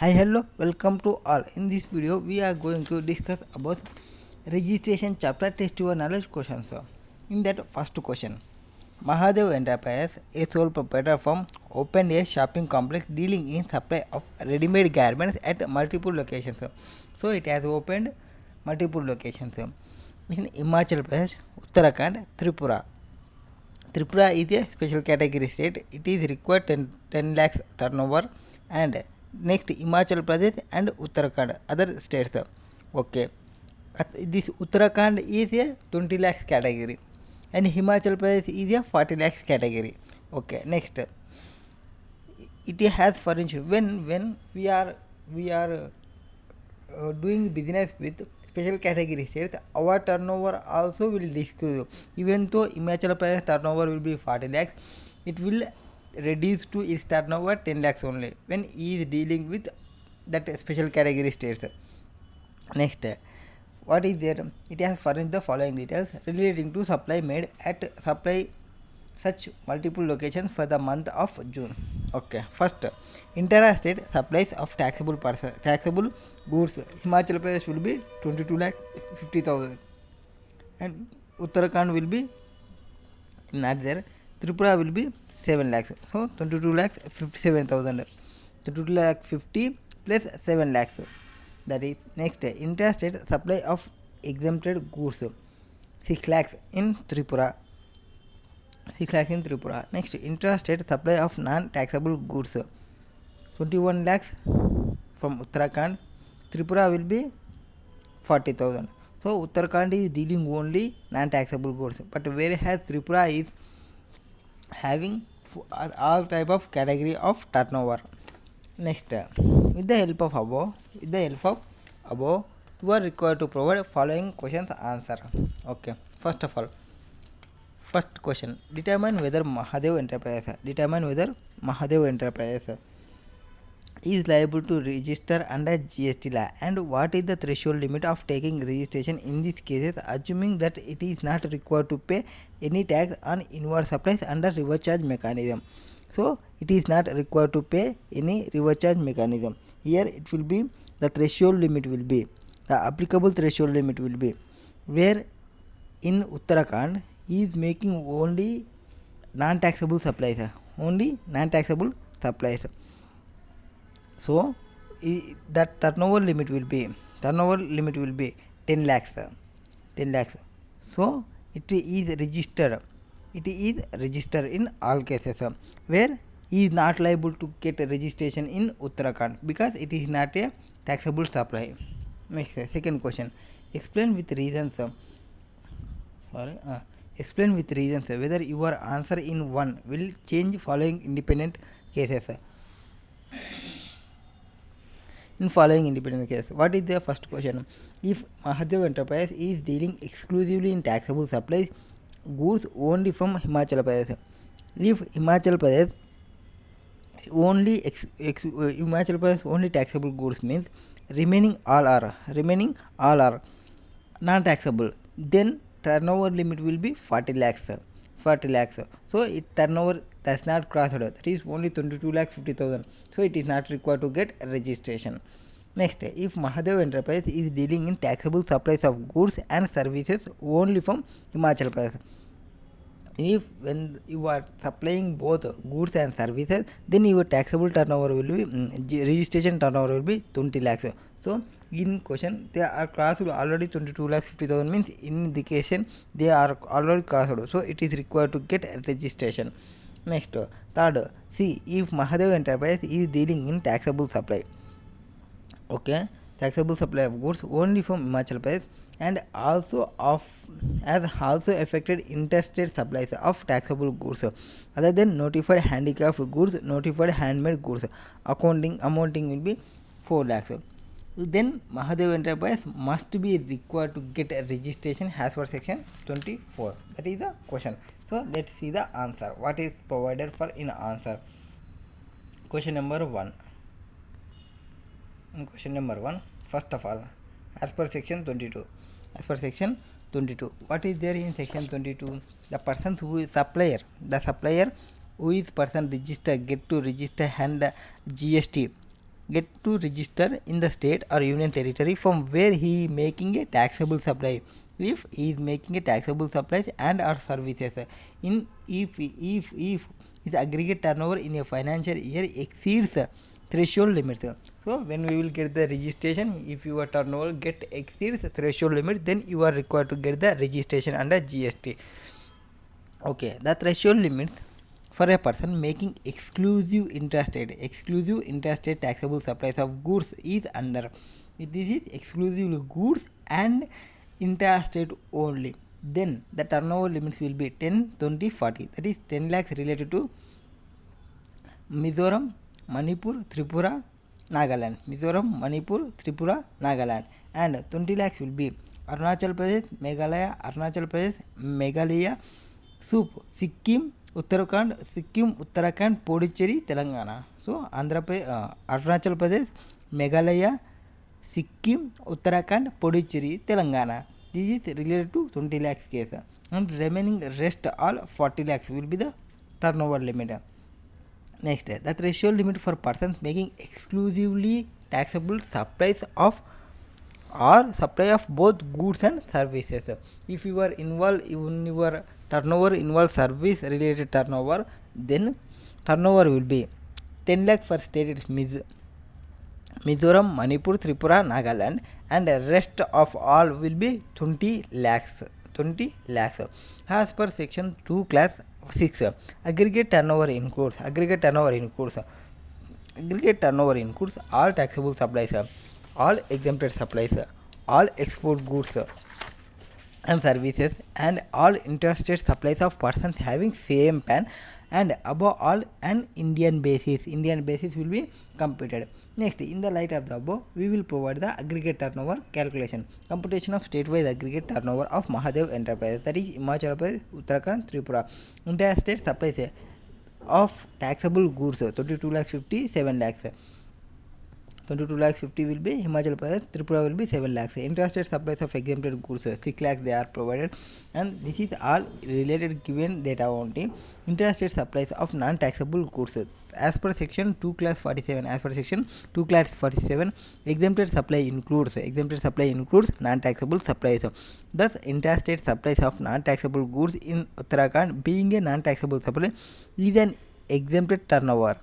Hi, hello, welcome to all. In this video, we are going to discuss about registration chapter test your knowledge questions. In that first question, Mahadev Enterprise, a sole proprietor firm, opened a shopping complex dealing in supply of ready-made garments at multiple locations. So it has opened multiple locations in Himachal Pradesh, Uttarakhand, Tripura. Tripura is a special category state. It is required 10 lakhs turnover, and next Himachal Pradesh and Uttarakhand other states. Okay, this Uttarakhand is a 20 lakhs category and Himachal Pradesh is a 40 lakhs category. Okay, next it has furnished when we are doing business with special category states, our turnover also will decrease. Even though Himachal Pradesh turnover will be 40 lakhs, it will reduce to its turnover 10 lakhs only when he is dealing with that special category states. Next, what is there? It has furnished the following details relating to supply made at supply such multiple locations for the month of June. Okay, first, inter-state supplies of taxable goods. Himachal Pradesh will be 22 lakh 50,000 and Uttarakhand will be not there. Tripura will be 7 lakhs. So 22 lakhs 57,000. 22 lakh 50 plus 7 lakhs. That is next, interstate supply of exempted goods 6 lakhs in Tripura. 6 lakhs in Tripura. Next, intrastate supply of non-taxable goods 21 lakhs from Uttarakhand. Tripura will be 40,000. So Uttarakhand is dealing only non-taxable goods, but whereas Tripura is having all type of category of turnover. Next, with the help of above, you are required to provide following questions answer. Okay, first of all, first question, determine whether Mahadev Enterprise is liable to register under GST law, and what is the threshold limit of taking registration in these cases, assuming that it is not required to pay any tax on inward supplies under reverse charge mechanism. So it is not required to pay any reverse charge mechanism. Here it will be the threshold limit will be the applicable threshold limit will be, where in Uttarakhand he is making only non-taxable supplies. So that turnover limit will be 10 lakhs. So it is registered in all cases, where he is not liable to get a registration in Uttarakhand because it is not a taxable supply. Next, second question, explain with reasons whether your answer in one will change following independent cases. In following independent case, what is the first question? If Mahadev Enterprise is dealing exclusively in taxable supplies goods only from Himachal Pradesh, if Himachal Pradesh only taxable goods means remaining all are non-taxable, then turnover limit will be 40 lakhs. So it turnover does not cross that is only 22 lakh 50,000. So it is not required to get registration. Next, if Mahadev Enterprise is dealing in taxable supplies of goods and services only from Himachal Pradesh, if when you are supplying both goods and services, then your taxable turnover will be registration turnover will be 20 lakhs. So in question they are crossed already 22 lakhs 50,000 means in indication they are already crossed, so it is required to get registration. Next, third, see if Mahadev Enterprise is dealing in taxable supply. Okay, taxable supply of goods only from Himachal Pradesh and also affected interstate supplies of taxable goods other than notified handicraft goods, notified handmade goods, amounting will be 4 lakhs. Then Mahadev Enterprise must be required to get a registration as per section 24. That is the question. So let's see the answer. What is provided for in answer? Question number 1. Question number 1, first of all, as per section 22, what is there in section 22? The person who is supplier who is person register get to register and GST get to register in the state or union territory from where he is making a taxable supply. If he is making a taxable supplies and or services, in if his aggregate turnover in a financial year exceeds threshold limits. So when we will get the registration, if your turnover get exceeds threshold limit, then you are required to get the registration under GST. Okay, the threshold limits for a person making exclusive interstate taxable supplies of goods is under, this is exclusively goods and interstate only, then the turnover limits will be 10, 20, 40, that is 10 lakhs related to Mizoram, Manipur, Tripura, Nagaland, and 20 lakhs will be Arunachal Pradesh, Meghalaya, Sikkim, Uttarakhand, Puducherry, Telangana. So Arunachal Pradesh, Meghalaya, Sikkim, Uttarakhand, Puducherry, Telangana. This is related to 20 lakhs case, and remaining rest all 40 lakhs will be the turnover limit. Next, the threshold limit for persons making exclusively taxable supplies of or supply of both goods and services. If you are involved in your turnover involves service related turnover, then turnover will be 10 lakhs for state, it is Mizoram, Manipur, Tripura, Nagaland, and the rest of all will be 20 lakhs. As per section 2 class 6, aggregate turnover includes all taxable supplies, all exempted supplies, all export goods and services, and all interstate supplies of persons having same PAN, and above all an Indian basis will be computed. Next, in the light of the above, we will provide the aggregate turnover calculation. Computation of statewide aggregate turnover of Mahadev Enterprise, that is Himachal Pradesh, Uttarakhand, Tripura. Interstate supplies of taxable goods 22 lakhs 50, 7 lakhs. 22 lakhs 50 will be Himachal Pradesh, Tripura will be 7 lakhs. Interstate supplies of exempted goods 6 lakhs they are provided, and this is all related given data only. Interstate supplies of non-taxable goods as per section 2 class 47. Exempted supply includes non-taxable supplies. Thus, interstate supplies of non-taxable goods in Uttarakhand, being a non-taxable supply, is an exempted turnover.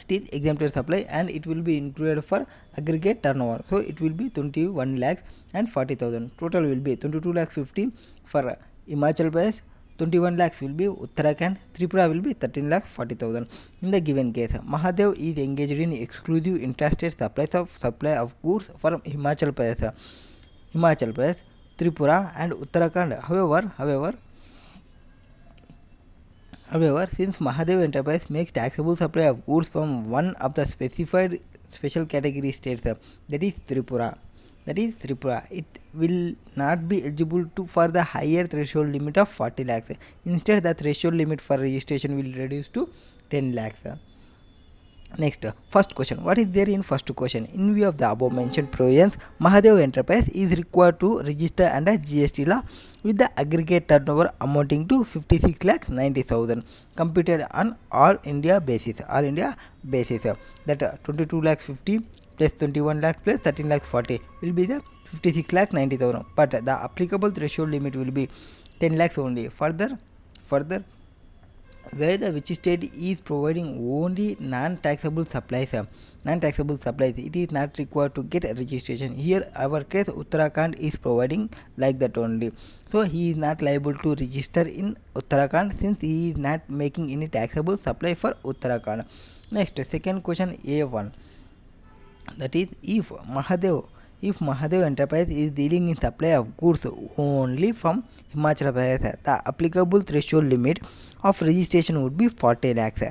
It is exempted supply and it will be included for aggregate turnover. So it will be 21 lakhs and 40,000. Total will be 22 lakhs 50 for Himachal Pradesh, 21 lakhs will be Uttarakhand, Tripura will be 13 lakhs 40,000. In the given case, Mahadev is engaged in exclusive interstate supply of goods from Himachal Pradesh, Tripura and Uttarakhand. However, since Mahadev Enterprise makes taxable supply of goods from one of the specified special category states, that is Tripura, it will not be eligible for the higher threshold limit of 40 lakhs. Instead, the threshold limit for registration will reduce to 10 lakhs. Next, first question. What is there in first question? In view of the above mentioned provisions, Mahadev Enterprise is required to register under GST law with the aggregate turnover amounting to 56 lakhs 90,000 computed on all India basis. That 22 lakhs 50 plus 21 lakhs plus 13 lakhs 40 will be the 56 lakhs 90,000. But the applicable threshold limit will be 10 lakhs only. Further, where the which state is providing only non-taxable supplies, it is not required to get a registration. Here our case Uttarakhand is providing like that only, so he is not liable to register in Uttarakhand since he is not making any taxable supply for Uttarakhand. Next, second question A1, that is if Mahadev Enterprise is dealing in supply of goods only from Himachal Pradesh, the applicable threshold limit of registration would be 40 lakhs.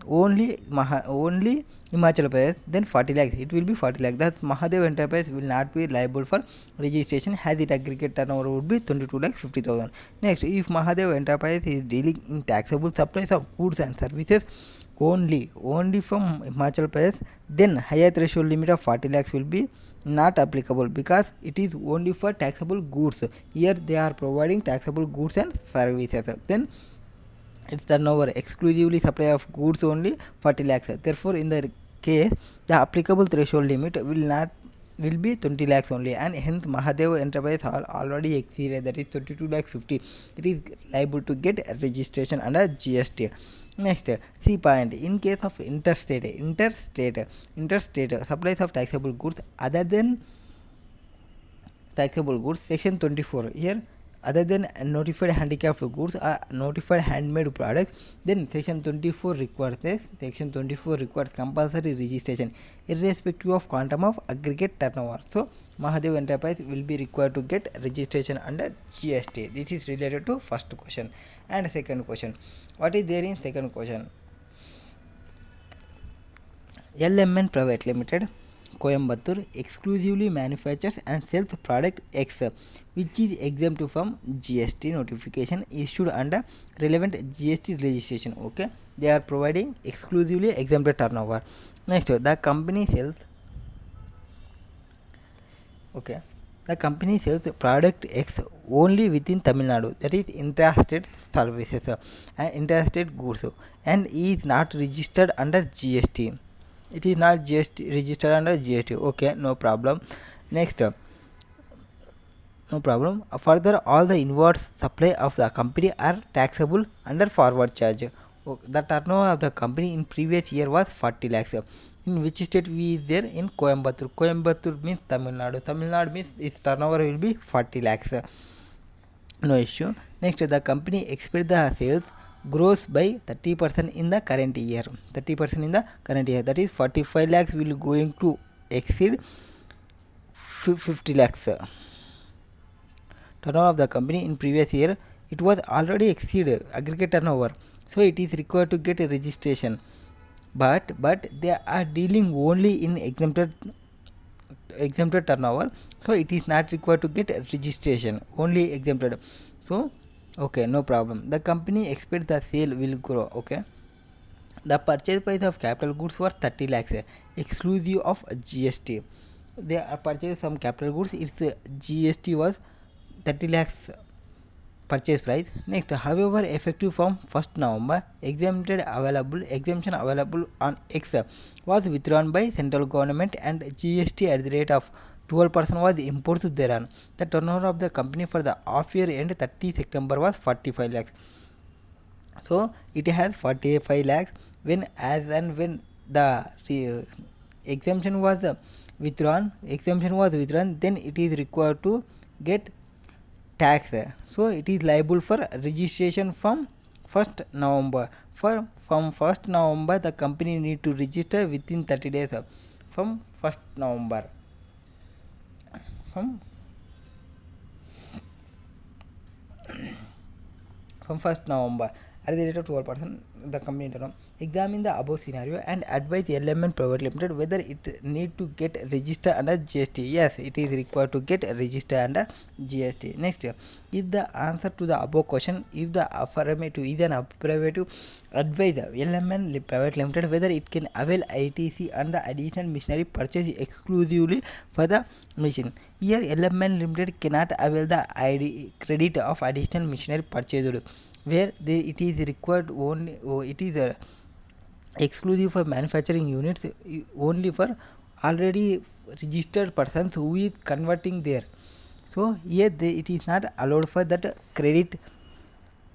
Only Himachal Pradesh, then 40 lakhs. It will be 40 lakhs. Thus, Mahadev Enterprise will not be liable for registration as its aggregate turnover would be 22 lakhs 50,000. Next, if Mahadev Enterprise is dealing in taxable supplies of goods and services only from Himachal Pradesh, then higher threshold limit of 40 lakhs will be not applicable because it is only for taxable goods. Here they are providing taxable goods and services. Then its turnover exclusively supply of goods only 40 lakhs. Therefore, in the case, the applicable threshold limit will be 20 lakhs only, and hence Mahadev Enterprise Hall already exceeded, that is 22 lakhs 50. It is liable to get registration under GST. Next, C point. In case of interstate supplies of taxable goods other than taxable goods, section 24, here other than notified handicapped goods or notified handmade products, then section 24 requires compulsory registration irrespective of quantum of aggregate turnover. So Mahadev Enterprise will be required to get registration under GST. This is related to first question. And second question, what is there in second question? LMN Private Limited, Coimbatore, exclusively manufactures and sells product X, which is exempt from GST notification issued under relevant GST registration. Okay, they are providing exclusively exempt turnover. Next, the company sells product X only within Tamil Nadu, that is interstate services and interstate goods, and is not registered under GST. It is not registered under GST. Okay, no problem. Next, no problem. Further, all the inwards supply of the company are taxable under forward charge. The turnover of the company in previous year was 40 lakhs. In which state we is there? In Coimbatore. Coimbatore means Tamil Nadu. Tamil Nadu means its turnover will be 40 lakhs. No issue. Next, the company expects the sales grows by 30% in the current year. 30% in the current year. That is 45 lakhs will going to exceed 50 lakhs. Turnover of the company in previous year, it was already exceeded aggregate turnover. So it is required to get a registration. But they are dealing only in exempted turnover. So it is not required to get registration. Only exempted. So okay, no problem. The company expects the sale will grow. Okay, the purchase price of capital goods was 30 lakhs exclusive of GST. They are purchased some capital goods, its GST was 30 lakhs purchase price. Next, however, effective from 1st November, exemption available on X was withdrawn by central government, and GST at the rate of 12% was imposed thereon. The turnover of the company for the half year end 30 September was 45 lakhs. So it has 45 lakhs when the exemption was withdrawn, then it is required to get tax. So it is liable for registration from 1st November. From 1st November, the company need to register within 30 days from 1st November. From 1st November at the rate of 12%, the company examine the above scenario and advise LMN Private Limited whether it need to get registered under GST. Yes, it is required to get registered under GST. Next, if the answer to the above question, if the affirmative is an affirmative, advise LMN Private Limited whether it can avail ITC and the additional machinery purchase exclusively for the machine. Here LMN Limited cannot avail the credit of additional machinery purchased, where it is required only, it is exclusive for manufacturing units only for already registered persons who is converting there. So here it is not allowed for that credit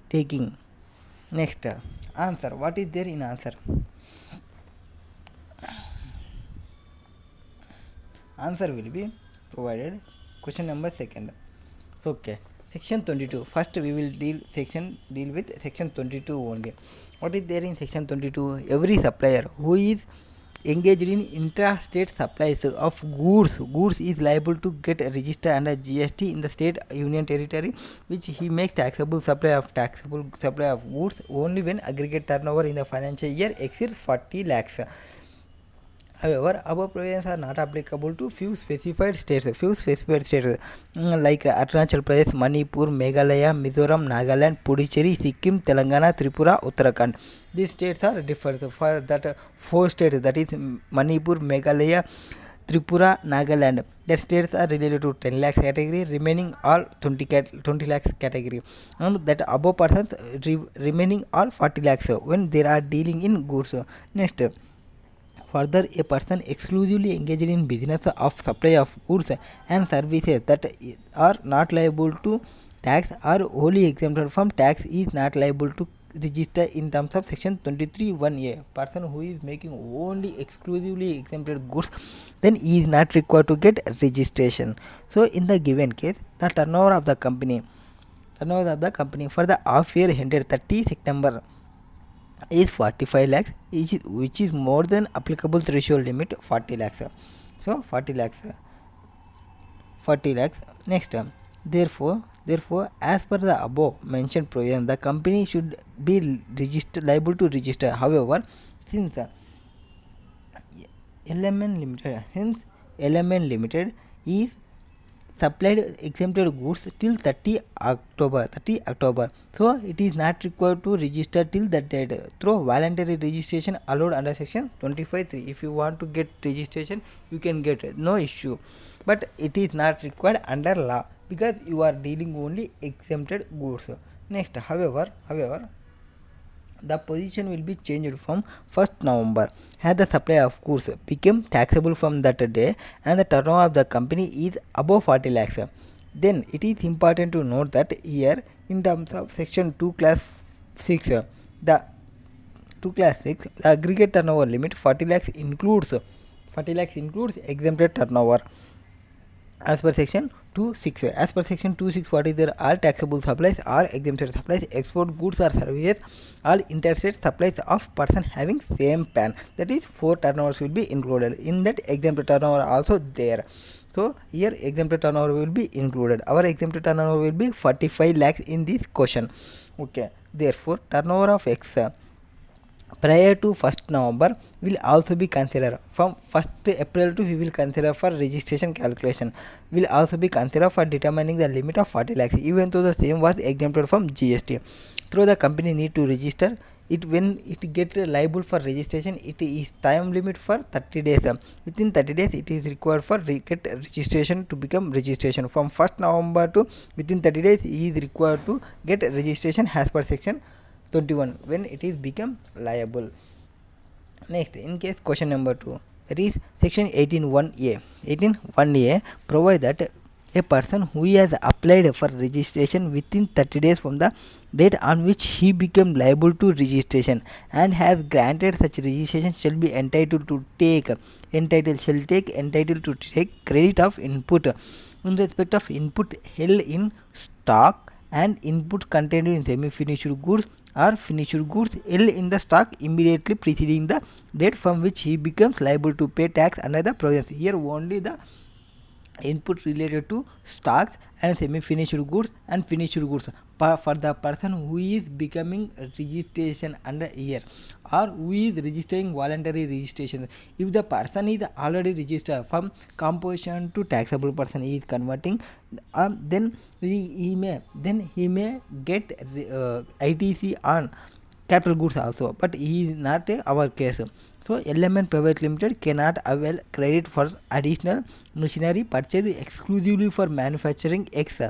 taking. Next, answer. What is there in answer? Answer will be provided. Question number 2nd. Okay. Section 22. First we will deal with section 22 only. What is there in section 22? Every supplier who is engaged in intra-state supplies of goods is liable to get registered under GST in the state, union territory which he makes taxable supply of goods only when aggregate turnover in the financial year exceeds 40 lakhs. However, above provisions are not applicable to few specified states like Arunachal Pradesh, Manipur, Meghalaya, Mizoram, Nagaland, Puducherry, Sikkim, Telangana, Tripura, Uttarakhand. These states are different. So for that 4 states, that is Manipur, Meghalaya, Tripura, Nagaland, that states are related to 10 lakhs category, remaining all 20 lakhs category, and that above persons remaining all 40 lakhs when they are dealing in goods. Next, Further, a person exclusively engaged in business of supply of goods and services that are not liable to tax or wholly exempted from tax is not liable to register in terms of section 23(1)(a). Person who is making only exclusively exempted goods, then he is not required to get registration. So in the given case, the turnover of the company for the half year ended 30 September is 45 lakhs, which is more than applicable threshold limit 40 lakhs. So 40 lakhs. Next, therefore, as per the above mentioned provision, the company should be liable to register. However, since LMN Limited is supplied exempted goods till 30 October. So it is not required to register till that date through voluntary registration allowed under section 25(3). If you want to get registration, you can get it, no issue, but it is not required under law because you are dealing only exempted goods. Next, however, the position will be changed from 1st November as the supply of goods became taxable from that day and the turnover of the company is above 40 lakhs. Then it is important to note that here in terms of section 2 class 6, the aggregate turnover limit 40 lakhs includes exempted turnover as per section 2.6. As per section 2.6, what is there? All taxable supplies are exempted supplies, export goods or services, all interstate supplies of person having same PAN. That is 4 turnovers will be included. In that exempted turnover also there. So here exempted turnover will be included. Our exempted turnover will be 45 lakhs in this question. Okay. Therefore, turnover of X prior to 1st November will also be considered. From 1st April to we will consider for registration calculation, will also be considered for determining the limit of 40 lakhs even though the same was exempted from GST. Through the company need to register it. When it get liable for registration, it is time limit for 30 days. Within 30 days it is required for get registration to become registration. From 1st November to within 30 days he is required to get registration as per section 21 when it is become liable. Next, in case question number 2, that is section 18(1)(a) provide that a person who has applied for registration within 30 days from the date on which he became liable to registration and has granted such registration shall be entitled to take credit of input in respect of input held in stock and input contained in semi-finished goods or finished goods held in the stock immediately preceding the date from which he becomes liable to pay tax under the provisions. Here only the input related to stocks and semi-finished goods and finished goods for the person who is becoming registration under here or who is registering voluntary registration. If the person is already registered from composition to taxable person, he is converting, then he may get ITC on capital goods also, but he is not our case. So LMN Private Limited cannot avail credit for additional machinery purchased exclusively for manufacturing X.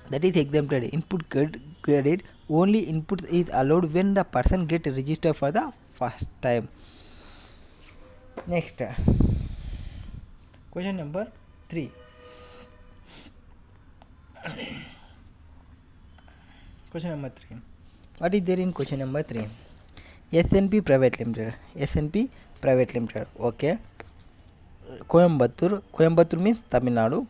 That is exempted. Input credit only input is allowed when the person get registered for the first time. Next, question number 3. What is there in question number 3? SNP Private Limited. Okay. Coimbatore means Tamil Nadu.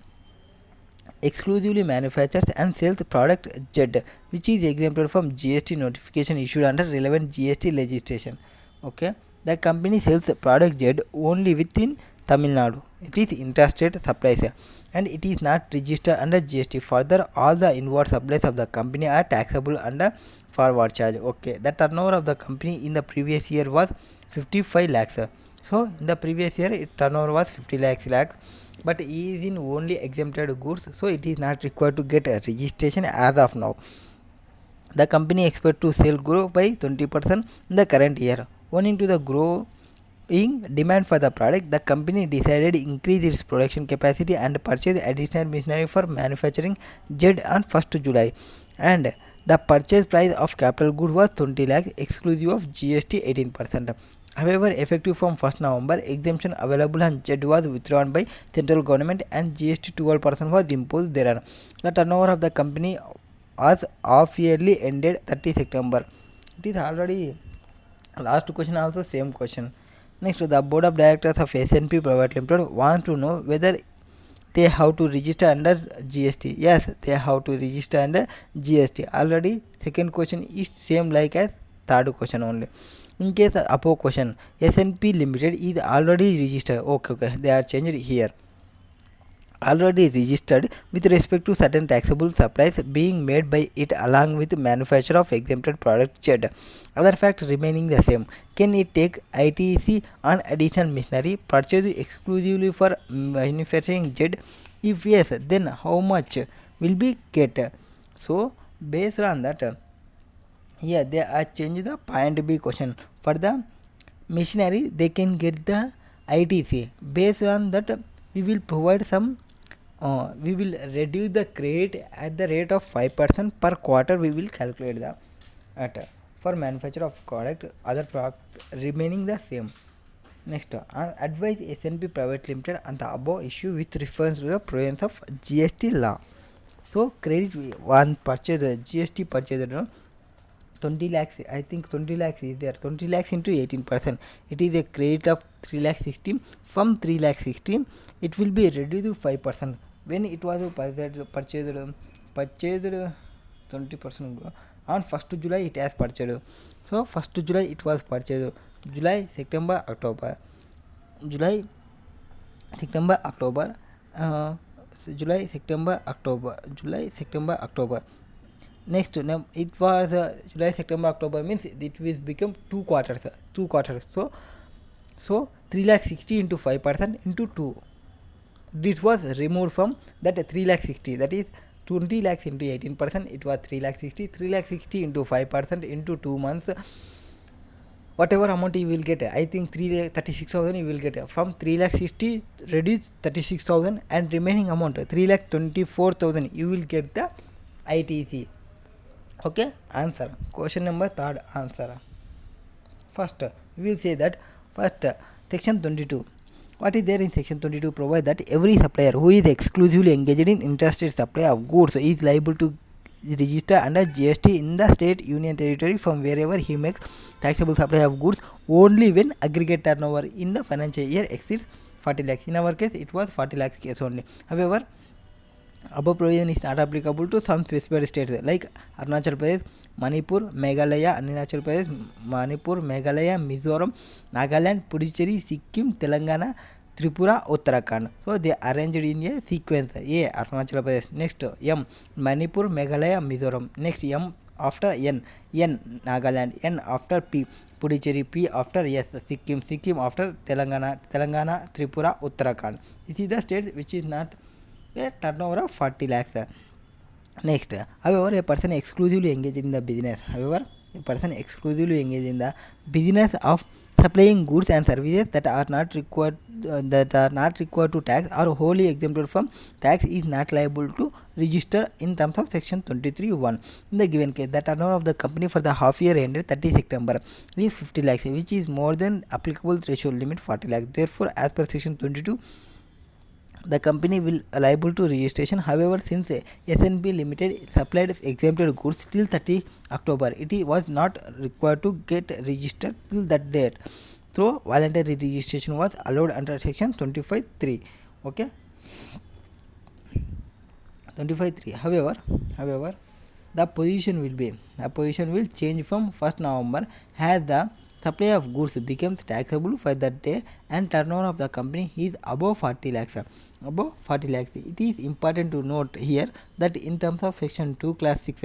Exclusively manufactures and sells product Z, which is exempted from GST notification issued under relevant GST legislation. Okay. The company sells product Z only within Tamil Nadu. It is interstate supplies and it is not registered under GST. Further, all the inward supplies of the company are taxable under forward charge. Okay. The turnover of the company in the previous year was 55 lakhs. So in the previous year its turnover was 50 lakhs, but it is in only exempted goods, so it is not required to get a registration as of now. The company expects to sell grow by 20% in the current year. Owing to the growing demand for the product, the company decided to increase its production capacity and purchase additional machinery for manufacturing Z on 1st July. And the purchase price of capital good was 20 lakhs exclusive of GST 18%. However, effective from 1st November, exemption available on Z was withdrawn by central government and GST 12% was imposed thereon. The turnover of the company was half yearly ended 30 September. It is already last question also same question. Next, the board of directors of SNP Private Limited wants to know whether they have to register under GST. Yes, they have to register under GST. Already second question is same like as third question only. In case above question, SNP Limited is already registered. Okay, they are changed here. Already registered with respect to certain taxable supplies being made by it along with manufacture of exempted product Z. Other fact remaining the same. Can it take ITC on additional machinery purchased exclusively for manufacturing Z? If yes, then how much will be get? So based on that, here they are changed the point B question. For the machinery they can get the ITC. Based on that, we will provide some we will reduce the credit at the rate of 5% per quarter. We will calculate the at for manufacture of product, other product remaining the same. Next, advise SNP Private Limited on the above issue with reference to the provisions of GST law. So credit one purchase GST purchase 20 lakhs, I think 20 lakhs is there, 20 lakhs into 18%, it is a credit of 3 lakh 16. From 3 lakh 16 it will be reduced to 5% when it was purchased 20% on 1st July it has purchased. So 1st July it was purchased, July September October, July September October, July September October, July September October. Next, it was July September October means it will become 2 quarters. So 3 lakh 60 into 5% into 2. This was removed from that 3 lakh 60, that is 20 lakhs into 18%. It was 3 lakh 60. 3 lakh 60 into 5% into 2 months. Whatever amount you will get, I think 36,000 you will get. From 3 lakh 60 reduce 36,000 and remaining amount 3 lakh 24,000 you will get the ITC. Okay, answer question number third answer. First we will say that first section 22. What is there in section 22 provide that every supplier who is exclusively engaged in interstate supply of goods is liable to register under GST in the state, union territory from wherever he makes taxable supply of goods only when aggregate turnover in the financial year exceeds 40 lakhs. In our case it was 40 lakhs case only. However, above provision is not applicable to some specified states like Arunachal Pradesh, Manipur, Meghalaya, Arunachal Pradesh, Manipur, Meghalaya, Mizoram, Nagaland, Puducherry, Sikkim, Telangana, Tripura, Uttarakhand. So they are arranged in a sequence. A. Arunachal Pradesh. Next M. Manipur, Meghalaya, Mizoram. Next M after N. N. Nagaland. N after P. Puducherry. P after S. Sikkim. Sikkim after Telangana. Telangana, Tripura, Uttarakhand. This is the state which is not a turnover of 40 lakhs. Next, however, a person exclusively engaged in the business. However, a person exclusively engaged in the business of supplying goods and services that are not required to tax or wholly exempted from tax is not liable to register in terms of section 23(1). In the given case, the turnover of the company for the half year ended 30 September is 50 lakhs, which is more than applicable threshold limit 40 lakhs. Therefore, as per section 22, the company will liable to registration. However, since SNP Limited supplied exempted goods till 30 October, it was not required to get registered till that date. So voluntary registration was allowed under section 25(3). Okay, 25(3). However, the position will change from 1st November as the supply of goods becomes taxable for that day and turnover of the company is above 40 lakhs. It is important to note here that in terms of section 2 class 6,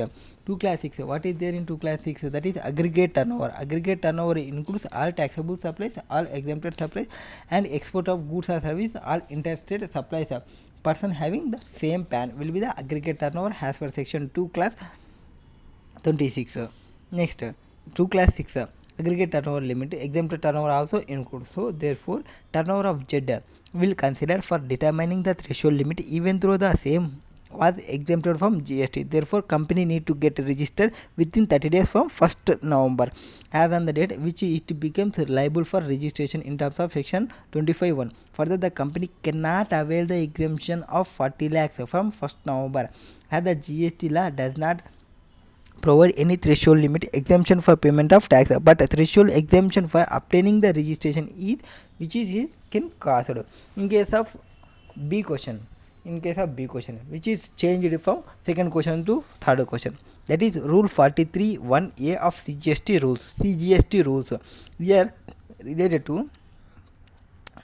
what is there in 2 class 6? That is aggregate turnover. Aggregate turnover includes all taxable supplies, all exempted supplies, and export of goods or service, all interstate supplies. Person having the same PAN will be the aggregate turnover as per section 2 class 26. Next, 2 class 6 aggregate turnover limit, exempted turnover also includes. So therefore, turnover of Z will consider for determining the threshold limit even though the same was exempted from GST. Therefore, company need to get registered within 30 days from 1st November as on the date which it becomes liable for registration in terms of section 25(1). Further, the company cannot avail the exemption of 40 lakhs from 1st November as the GST law does not provide any threshold limit exemption for payment of tax, but a threshold exemption for obtaining the registration is can cost. In case of B question, which is changed from second question to third question, that is rule 43 1A of CGST rules. We are related to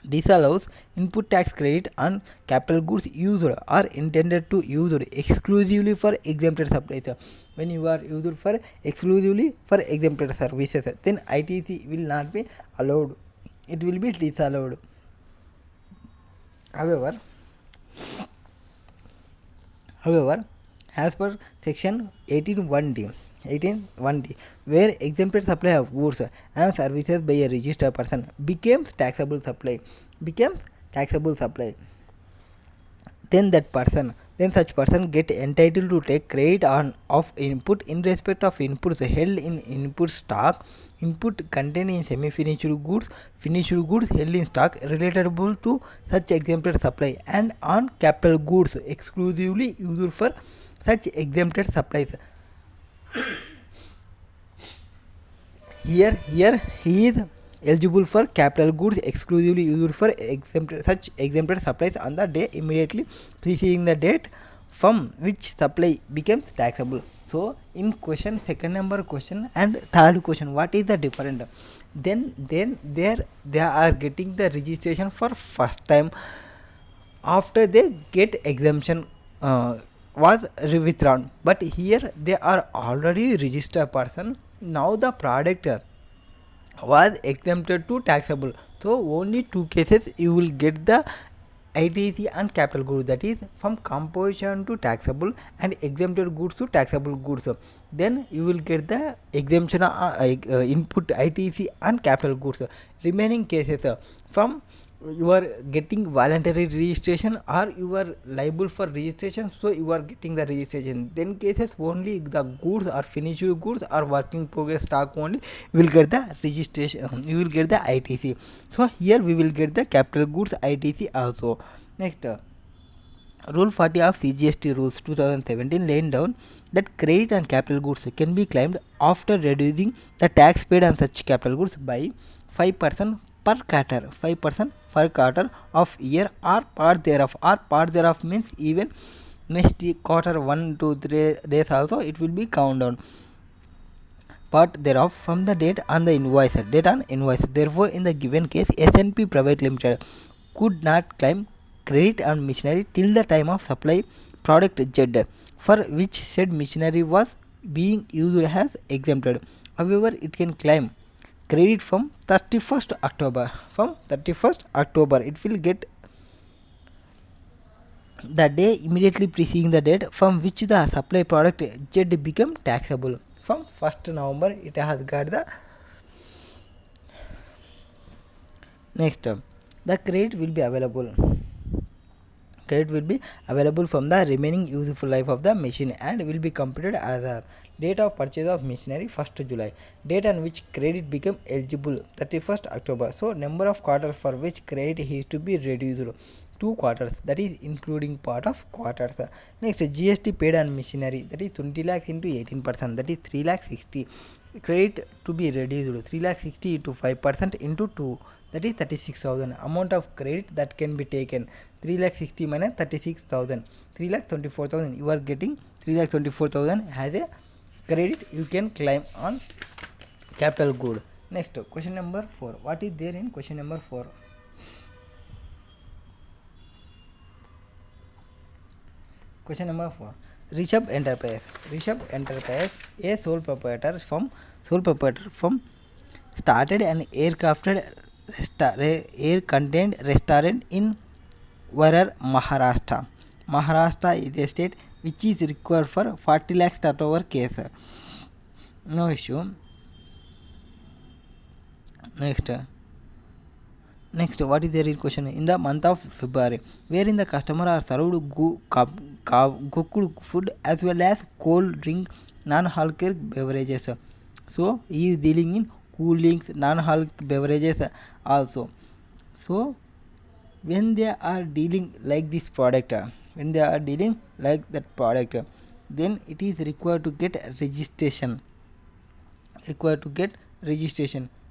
disallows input tax credit on capital goods used or intended to used exclusively for exempted supplies. When you are used for exclusively for exempted services, then ITC will not be allowed, it will be disallowed. However, as per section 18(1)(d), where exempted supply of goods and services by a registered person becomes taxable supply, then such person get entitled to take credit of input in respect of inputs held in input stock, input contained in semi-finished goods, finished goods held in stock relatable to such exempted supply, and on capital goods exclusively used for such exempted supplies. Here he is eligible for capital goods exclusively used for such exempted supplies on the day immediately preceding the date from which supply becomes taxable. So in question, second number question and third question, what is the difference? Then they are getting the registration for first time after they get exemption was withdrawn, but here they are already registered person. Now the product was exempted to taxable, so only two cases you will get the ITC on capital goods, that is from composition to taxable and exempted goods to taxable goods. Then you will get the exemption input ITC on capital goods. Remaining cases from you are getting voluntary registration or you are liable for registration, so you are getting the registration. Then cases only the goods or finished goods or working progress stock only will get the registration, you will get the ITC. So here we will get the capital goods ITC also. Next, rule 40 of CGST rules 2017 laying down that credit on capital goods can be claimed after reducing the tax paid on such capital goods by 5% per quarter of year or part thereof. Means even next quarter 1 to 3 days also it will be count down part thereof from the date on invoice. Therefore, in the given case, SNP Private Limited could not claim credit on machinery till the time of supply product Z, for which said machinery was being used as exempted. However, it can claim credit from 31st October. It will get the day immediately preceding the date from which the supply product Z become taxable. From 1st November it has got the next the credit will be available from the remaining useful life of the machine and will be computed as a date of purchase of machinery 1st July, date on which credit become eligible 31st October. So number of quarters for which credit is to be reduced 2 quarters, that is including part of quarters. Next, GST paid on machinery, that is 20 lakhs into 18%, that is 3 lakh 60. Credit to be reduced 3 lakh 60 into 5% into 2, that is 36,000. Amount of credit that can be taken 3 lakh 60 minus 36,000, 3 lakh 24,000. You are getting 3 lakh 24,000 as a credit you can claim on capital good. Next, question number 4. What is there in question number 4? Question number 4. Rishabh Enterprise, a sole proprietor from started an air-contained restaurant in Varar, Maharashtra. Maharashtra is a state which is required for 40 lakhs turnover case. No issue. Next, what is there in question? In the month of February, wherein the customer are served cooked food as well as cold drink, non-alcoholic beverages. So he is dealing in coolings, non-alcoholic beverages also. So when they are dealing like this product, when they are dealing like that product, then it is required to get registration,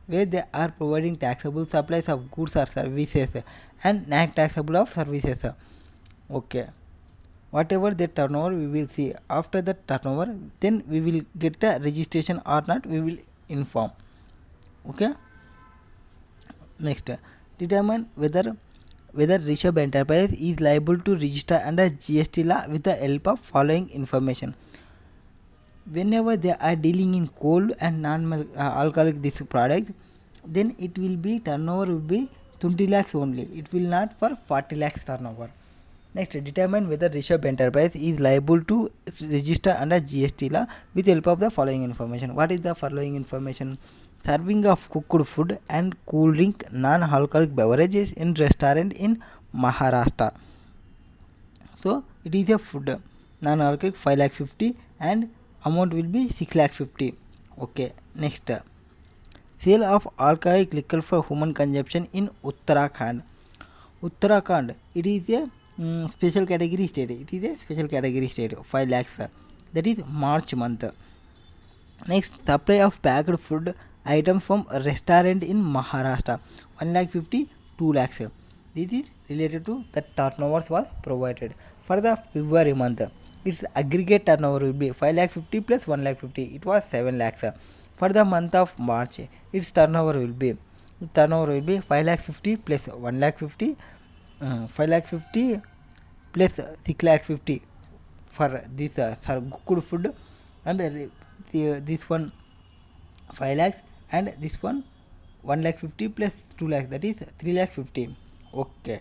where they are providing taxable supplies of goods or services and not taxable of services. Okay, whatever the turnover we will see, after the turnover then we will get the registration or not, we will inform. Okay, next, determine whether Rishabh Enterprise is liable to register under GST law with the help of following information. Whenever they are dealing in cold and non-alcoholic this product, then it will be turnover will be 20 lakhs only. It will not for 40 lakhs turnover. Next, determine whether Rishabh Enterprise is liable to register under GST law with help of the following information. What is the following information? Serving of cooked food and cool drink, non-alcoholic beverages in restaurant in Maharashtra. So it is a food, non-alcoholic 5,50,000 and amount will be 6,50,000. Okay, next, sale of alcoholic liquor for human consumption in Uttarakhand. It is a special category state. 5 lakhs. That is March month. Next, supply of packed food items from a restaurant in Maharashtra. 1,50,000, 2 lakhs. This is related to the turnovers was provided. For the February month, its aggregate turnover will be 5,50,000 plus 1,50,000. It was 7 lakhs. For the month of March, its turnover will be 5,50,000 plus 1,50,000, 5,50,000 plus 6,50,000 for this cooked food, and this one 5 lakhs, and this one 1,50,000 plus 2 lakhs, that is 3,50,000. Okay.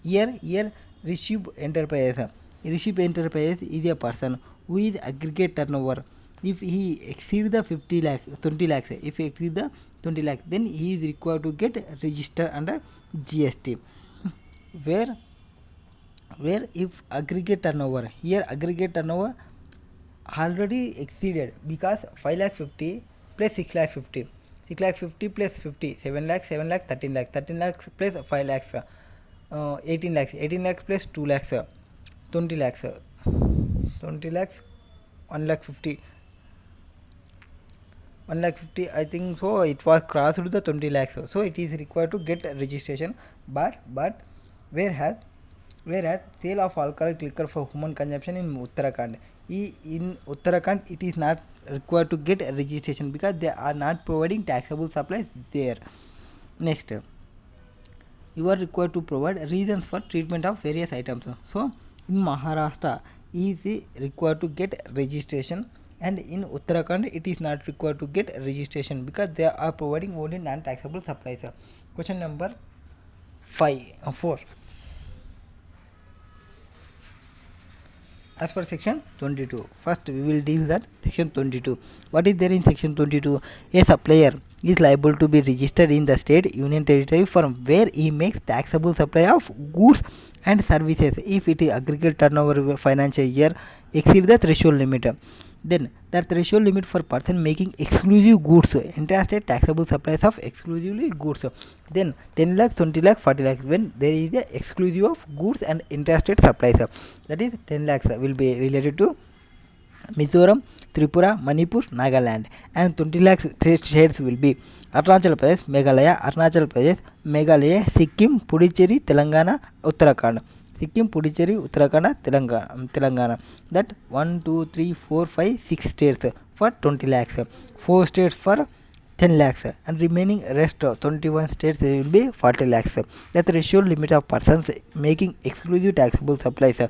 Here Rishabh Enterprise is a person who is aggregate turnover. If he exceeds the 20 lakhs, then he is required to get registered under GST. Where if aggregate turnover already exceeded, because 5,50,000 plus 6,50,000, 6,50,000 plus 50, 7 lakhs, 13 lakhs plus 5 lakhs, 18 lakhs plus 2 lakhs, 20 lakhs, 1,50,000, I think so. It was crossed to the 20 lakhs, so it is required to get registration. But whereas sale of alcoholic liquor for human consumption in Uttarakhand, it is not required to get registration because they are not providing taxable supplies there. Next, you are required to provide reasons for treatment of various items. So in Maharashtra is required to get registration, and in Uttarakhand it is not required to get registration because they are providing only non-taxable supplies. Question number 4. As per section 22, first we will deal that section 22. What is there in section 22? A supplier is liable to be registered in the state, union, territory from where he makes taxable supply of goods and services if it is aggregate turnover financial year exceed the threshold limit. Then the threshold limit for person making exclusive goods, interstate taxable supplies of exclusively goods. Then 10 lakhs, 20 lakhs, 40 lakhs when there is the exclusive of goods and interstate supplies. That is 10 lakhs will be related to Mizoram, Tripura, Manipur, Nagaland, and 20 lakhs states will be Arunachal Pradesh, Meghalaya, Sikkim, Puducherry, Telangana, Uttarakhand. Telangana. That 1, 2, 3, 4, 5, 6 states for 20 lakhs, 4 states for 10 lakhs, and remaining rest 21 states will be 40 lakhs. The threshold limit of persons making exclusive taxable supplies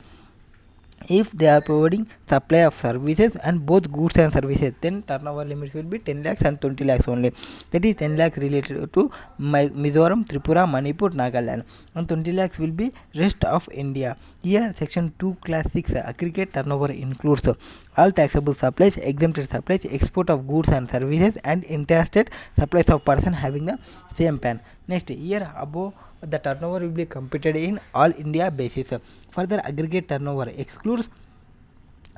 if they are providing supply of services and both goods and services, then turnover limits will be 10 lakhs and 20 lakhs only. That is 10 lakhs related to Mizoram, Tripura, Manipur, Nagaland, and 20 lakhs will be rest of India. Here section 2 class 6 aggregate turnover includes all taxable supplies, exempted supplies, export of goods and services, and interstate supplies of person having the same PAN. Next, here above the turnover will be computed in all India basis. Further, aggregate turnover excludes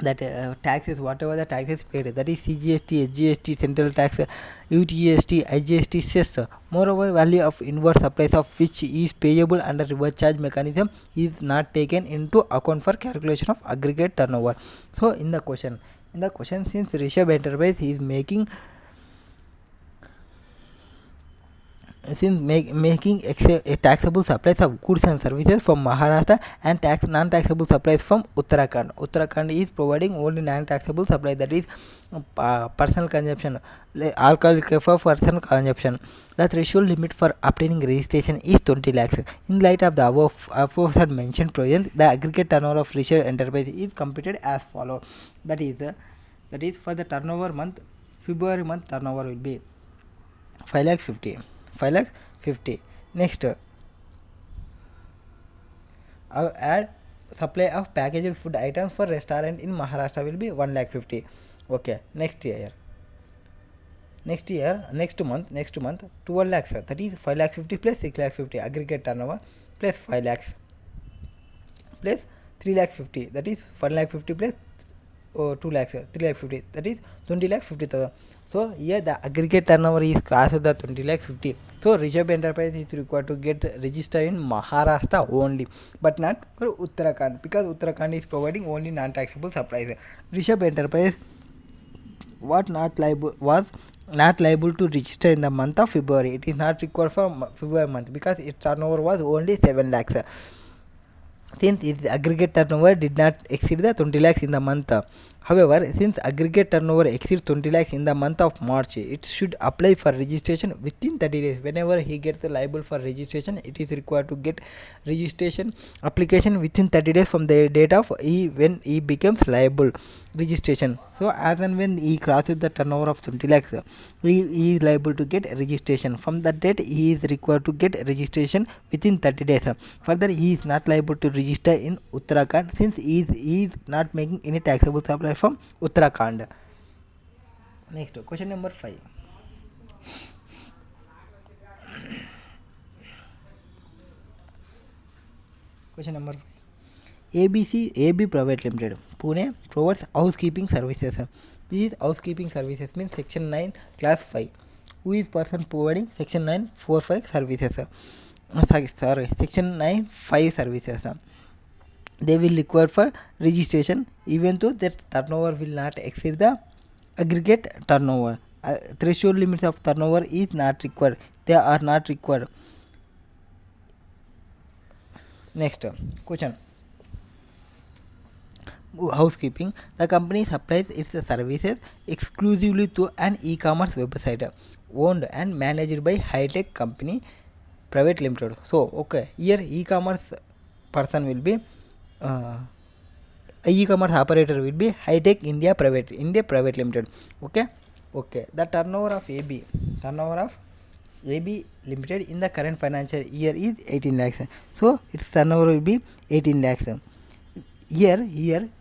that taxes, whatever the taxes paid, that is CGST, SGST, central tax, UTST, IGST, cess. Moreover, value of inward supplies of which is payable under reverse charge mechanism is not taken into account for calculation of aggregate turnover. So in the question, since Rishabh Enterprise is making taxable supplies of goods and services from Maharashtra and non-taxable supplies from Uttarakhand. Uttarakhand is providing only non-taxable supply, that is personal consumption, alcohol for personal consumption. The threshold limit for obtaining registration is 20 lakhs. In light of the above mentioned provisions, the aggregate turnover of Rishabh Enterprise is computed as follows. That is for the turnover month, February month turnover will be 5,50,000. 5,50,000. Next, add supply of packaged food items for restaurant in Maharashtra will be 1,50,000. Okay. Next month 12 lakhs, that is 5,50,000 plus 6,50,000 aggregate turnover plus 5 lakhs plus 3,50,000, that is 1,50,000 plus 2 lakhs, 3,50,000, that is 20,50,000. So here the aggregate turnover is crossed with the 20,50,000. So Rishabh Enterprise is required to get registered in Maharashtra only, but not for Uttarakhand, because Uttarakhand is providing only non-taxable supplies. Rishabh Enterprise was not liable to register in the month of February. It is not required for February month because its turnover was only 7 lakhs. Since its aggregate turnover did not exceed the 20 lakhs in the month. However, since aggregate turnover exceeds 20 lakhs in the month of March, it should apply for registration within 30 days. Whenever he gets liable for registration, it is required to get registration application within 30 days from the date of when he becomes liable registration. So as and when he crosses the turnover of 20 lakhs, he is liable to get registration. From that date, he is required to get registration within 30 days. Further, he is not liable to register in Uttarakhand since he is not making any taxable supply from Uttarakhand. Next, question number 5. Question number 5. AB Private Limited, Pune provides housekeeping services. These housekeeping services means Section 9 Class 5. Who is person providing Section 945 services? Section 95 services. They will require for registration even though their turnover will not exceed the aggregate turnover. Threshold limits of turnover is not required. They are not required. Next question. Housekeeping. The company supplies its services exclusively to an e-commerce website owned and managed by High-Tech Company Private Limited. So okay, here e-commerce person will be e-commerce operator will be High-Tech India Private Limited. Okay. The turnover of AB Limited in the current financial year is 18 lakhs. So its turnover will be 18 lakhs. Here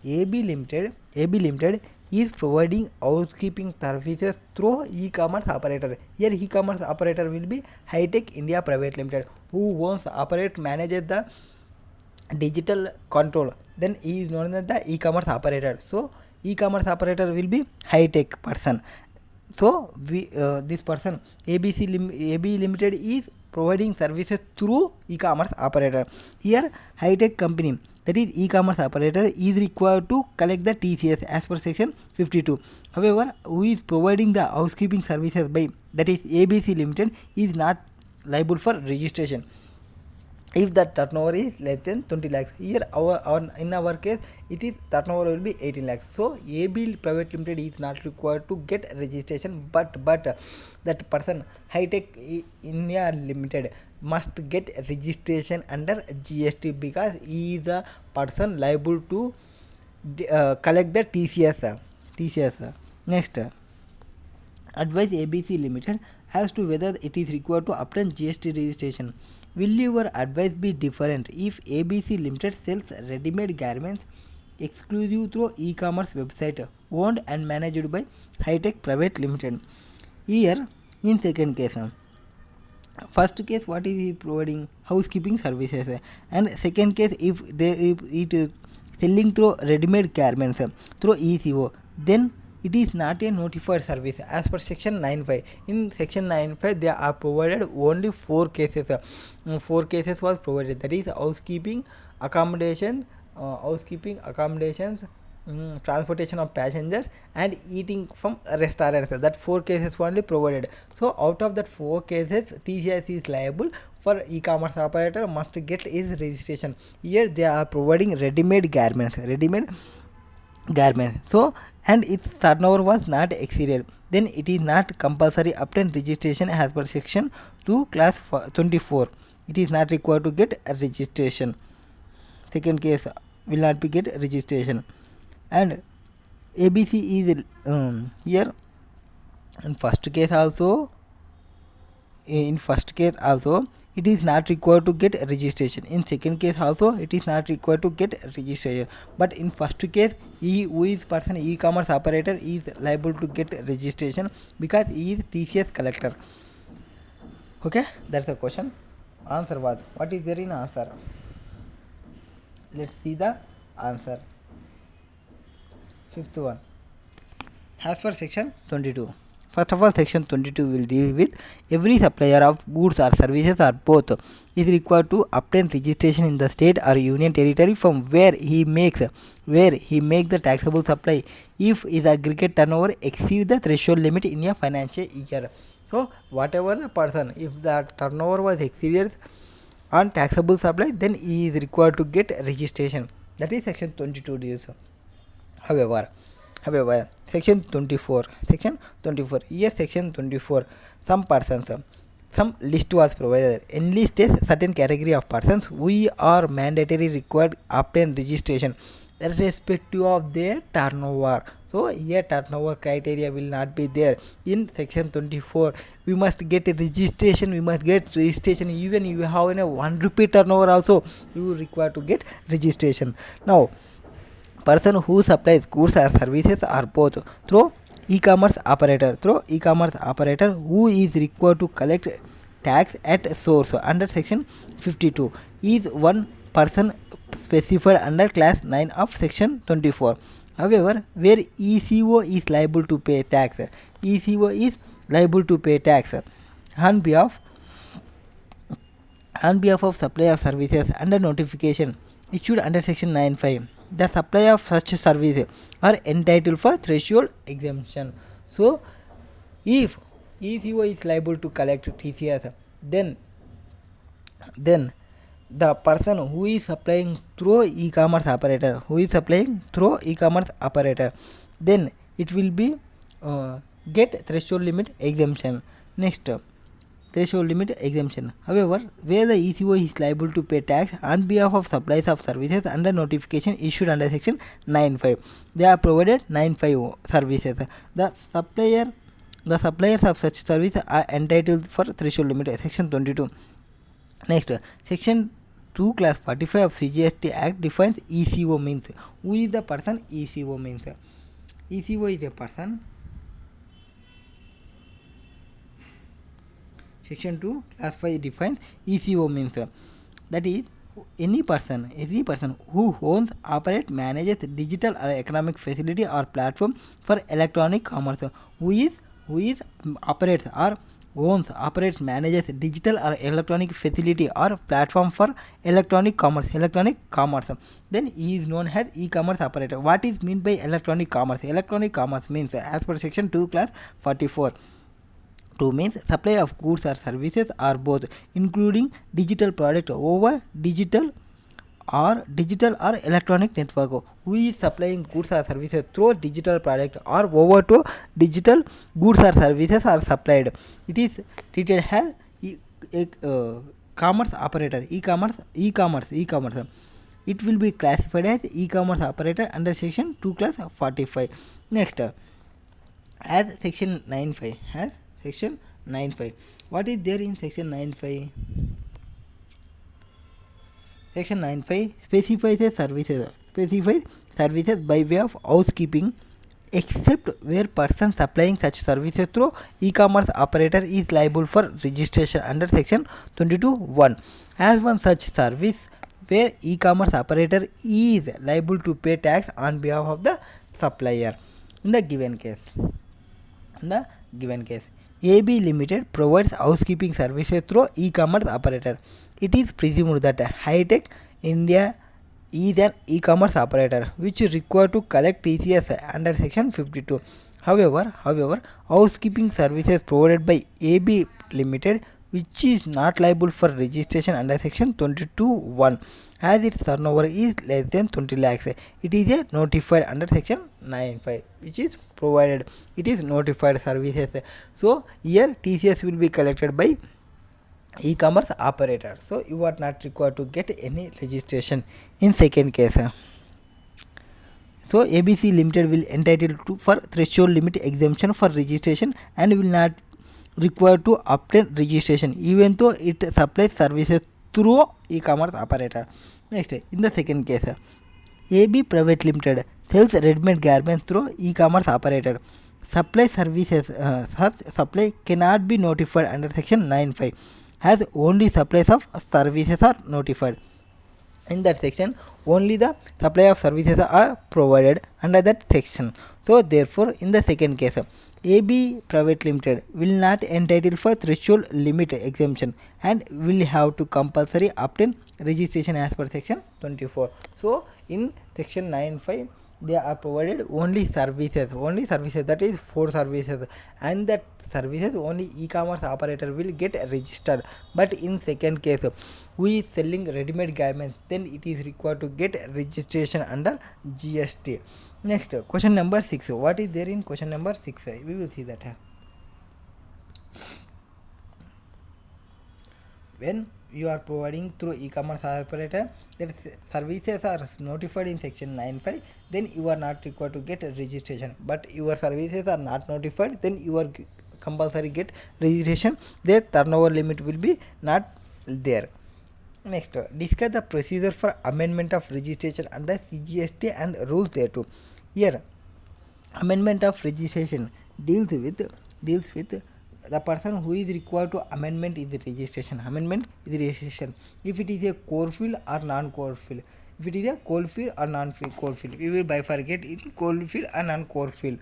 AB Limited is providing housekeeping services through e-commerce operator. Here e-commerce operator will be High-Tech India Private Limited, who owns, manages the digital control. Then he is known as the e-commerce operator. So e-commerce operator will be High-Tech person. So this person AB Limited is providing services through e-commerce operator. Here High-Tech Company, that is e-commerce operator, is required to collect the TCS as per section 52. However, who is providing the housekeeping services by, that is ABC Limited, is not liable for registration if the turnover is less than 20 lakhs. Here in our case it is turnover will be 18 lakhs. So AB Private Limited is not required to get registration, but that person High-Tech India Limited must get registration under GST because he is the person liable to collect the TCS. Next, advise ABC Limited as to whether it is required to obtain GST registration. Will your advice be different if ABC Limited sells ready-made garments exclusive through e-commerce website owned and managed by High-Tech Private Limited? Here in second case, First case, what is he providing? Housekeeping services. And second case, if it is selling through ready-made garments through ECO, then it is not a notified service as per section 9.5. In section 9.5 they are provided only 4 cases. 4 cases was provided, that is housekeeping, accommodation, accommodations, transportation of passengers, and eating from restaurants. That 4 cases only provided. So out of that 4 cases, TCS is liable for e-commerce operator must get his registration. Here they are providing ready-made garments. So, and its turnover was not exceeded, then it is not compulsory obtain registration as per section 2 class 24. It is not required to get a registration. Second case will not be get registration. And ABC is here in first case also. It is not required to get registration. In second case also it is not required to get registration, but in first case he who is person e-commerce operator is liable to get registration because he is TCS collector. Okay, that's the question. Answer was, what is there in answer? Let's see the answer. Fifth one, as per section 22. First of all, section 22 will deal with every supplier of goods or services or both is required to obtain registration in the state or union territory from where he makes the taxable supply if his aggregate turnover exceeds the threshold limit in a financial year. So whatever the person, if the turnover was exceeded on taxable supply, then he is required to get registration. That is section 22 deals. However, section 24, here section 24, some persons, some list was provided. Enlist a certain category of persons who are mandatory required obtain registration irrespective of their turnover. So here turnover criteria will not be there. In section 24, we must get a registration. Even you have a 1 rupee turnover also, you require to get registration. Now, person who supplies goods or services or both through e-commerce operator who is required to collect tax at source under section 52 is one person specified under class 9 of section 24. However, where ECO is liable to pay tax on behalf of supply of services under notification issued under section 9.5, the supply of such services are entitled for threshold exemption. So if ECO is liable to collect TCS, then the person who is supplying through e-commerce operator, then it will be get threshold limit exemption. Next, threshold limit exemption. However, where the ECO is liable to pay tax on behalf of supplies of services under notification issued under section 9.5, they are provided 9.5 services. The suppliers of such service are entitled for threshold limit section 22. Next, section 2 class 45 of CGST Act defines ECO means. Who is the person ECO means? ECO is a person. Section 2 class 5 defines ECO means, that is any person who owns, operates, manages digital or economic facility or platform for electronic commerce, who operates or owns, operates, manages digital or electronic facility or platform for electronic commerce, then he is known as e-commerce operator. What is meant by electronic commerce? Electronic commerce means, as per section 2 class 44, 2 means supply of goods or services or both, including digital product over digital or electronic network. Who is supplying goods or services through digital product or over to digital goods or services are supplied, it is treated as commerce operator. E-commerce, it will be classified as e-commerce operator under section 2 class 45. Next, as section 9.5, section 9.5. What is there in section 9.5? Section 9.5 specifies services by way of housekeeping, except where person supplying such services through e-commerce operator is liable for registration under section 22(1). As one such service where e-commerce operator is liable to pay tax on behalf of the supplier. In the given case, AB Limited provides housekeeping services through e-commerce operator. It is presumed that High-Tech India is an e-commerce operator which is required to collect TCS under section 52. However, housekeeping services provided by AB Limited, which is not liable for registration under section 22(1), as its turnover is less than 20 lakhs. It is a notified under section 9(5), which is provided. It is notified services. So here TCS will be collected by e-commerce operator. So you are not required to get any registration in second case. So ABC Limited will entitled to for threshold limit exemption for registration and will not required to obtain registration even though it supplies services through e-commerce operator. Next, in the second case, AB Private Limited sells ready-made garments through e-commerce operator. Supply services such supply cannot be notified under section 9(5), as only supplies of services are notified. In that section, only the supply of services are provided under that section. So therefore, in the second case, AB Private Limited will not entitle for threshold limit exemption and will have to compulsory obtain registration as per section 24. So in section 9(5), they are provided only services, that is 4 services, and that services only e-commerce operator will get registered. But in second case, who is selling ready-made garments, then it is required to get registration under GST. Next, question number 6. What is there in question number 6? We will see that. When you are providing through e-commerce operator, that services are notified in section 9(5), then you are not required to get registration. But your services are not notified, then you are compulsory get registration. Their turnover limit will be not there. Next, discuss the procedure for amendment of registration under CGST and rules thereto. Here, amendment of registration deals with the person who is required to amendment is the registration. If it is a core field or non-core field. If it is a core field or non-core field, we will bifurcate in core field and non-core field.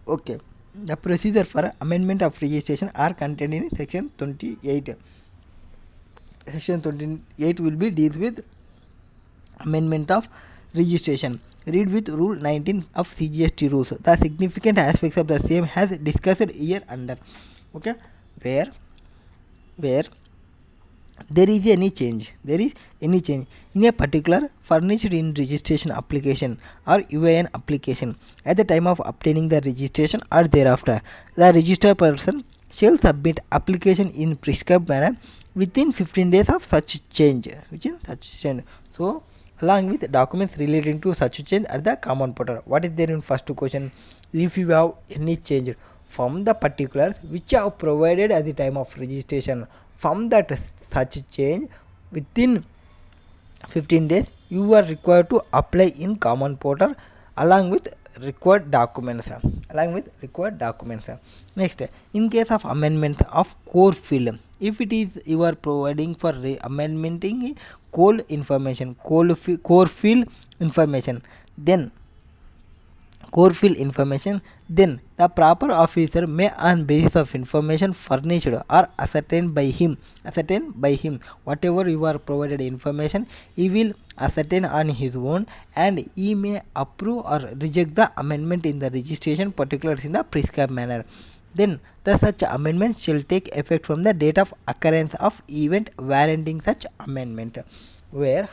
Okay. The procedure for amendment of registration are contained in section 28. Section 28 will be deals with amendment of registration. Read with rule 19 of CGST rules. The significant aspects of the same has discussed here under. Okay, where there is any change in a particular furnished in registration application or UIN application at the time of obtaining the registration or thereafter, the registered person shall submit application in prescribed manner within 15 days of such change. So along with documents relating to such change at the common portal. What is there in first question? If you have any change from the particulars which are provided at the time of registration, from that such change within 15 days, you are required to apply in common portal along with required documents. Next, in case of amendment of core field, if it is you are providing for amendmenting core field information, then the proper officer may, on basis of information furnished or ascertained by him, whatever you are provided information, he will ascertain on his own, and he may approve or reject the amendment in the registration particulars in the prescribed manner. Then the such amendment shall take effect from the date of occurrence of event warranting such amendment. Where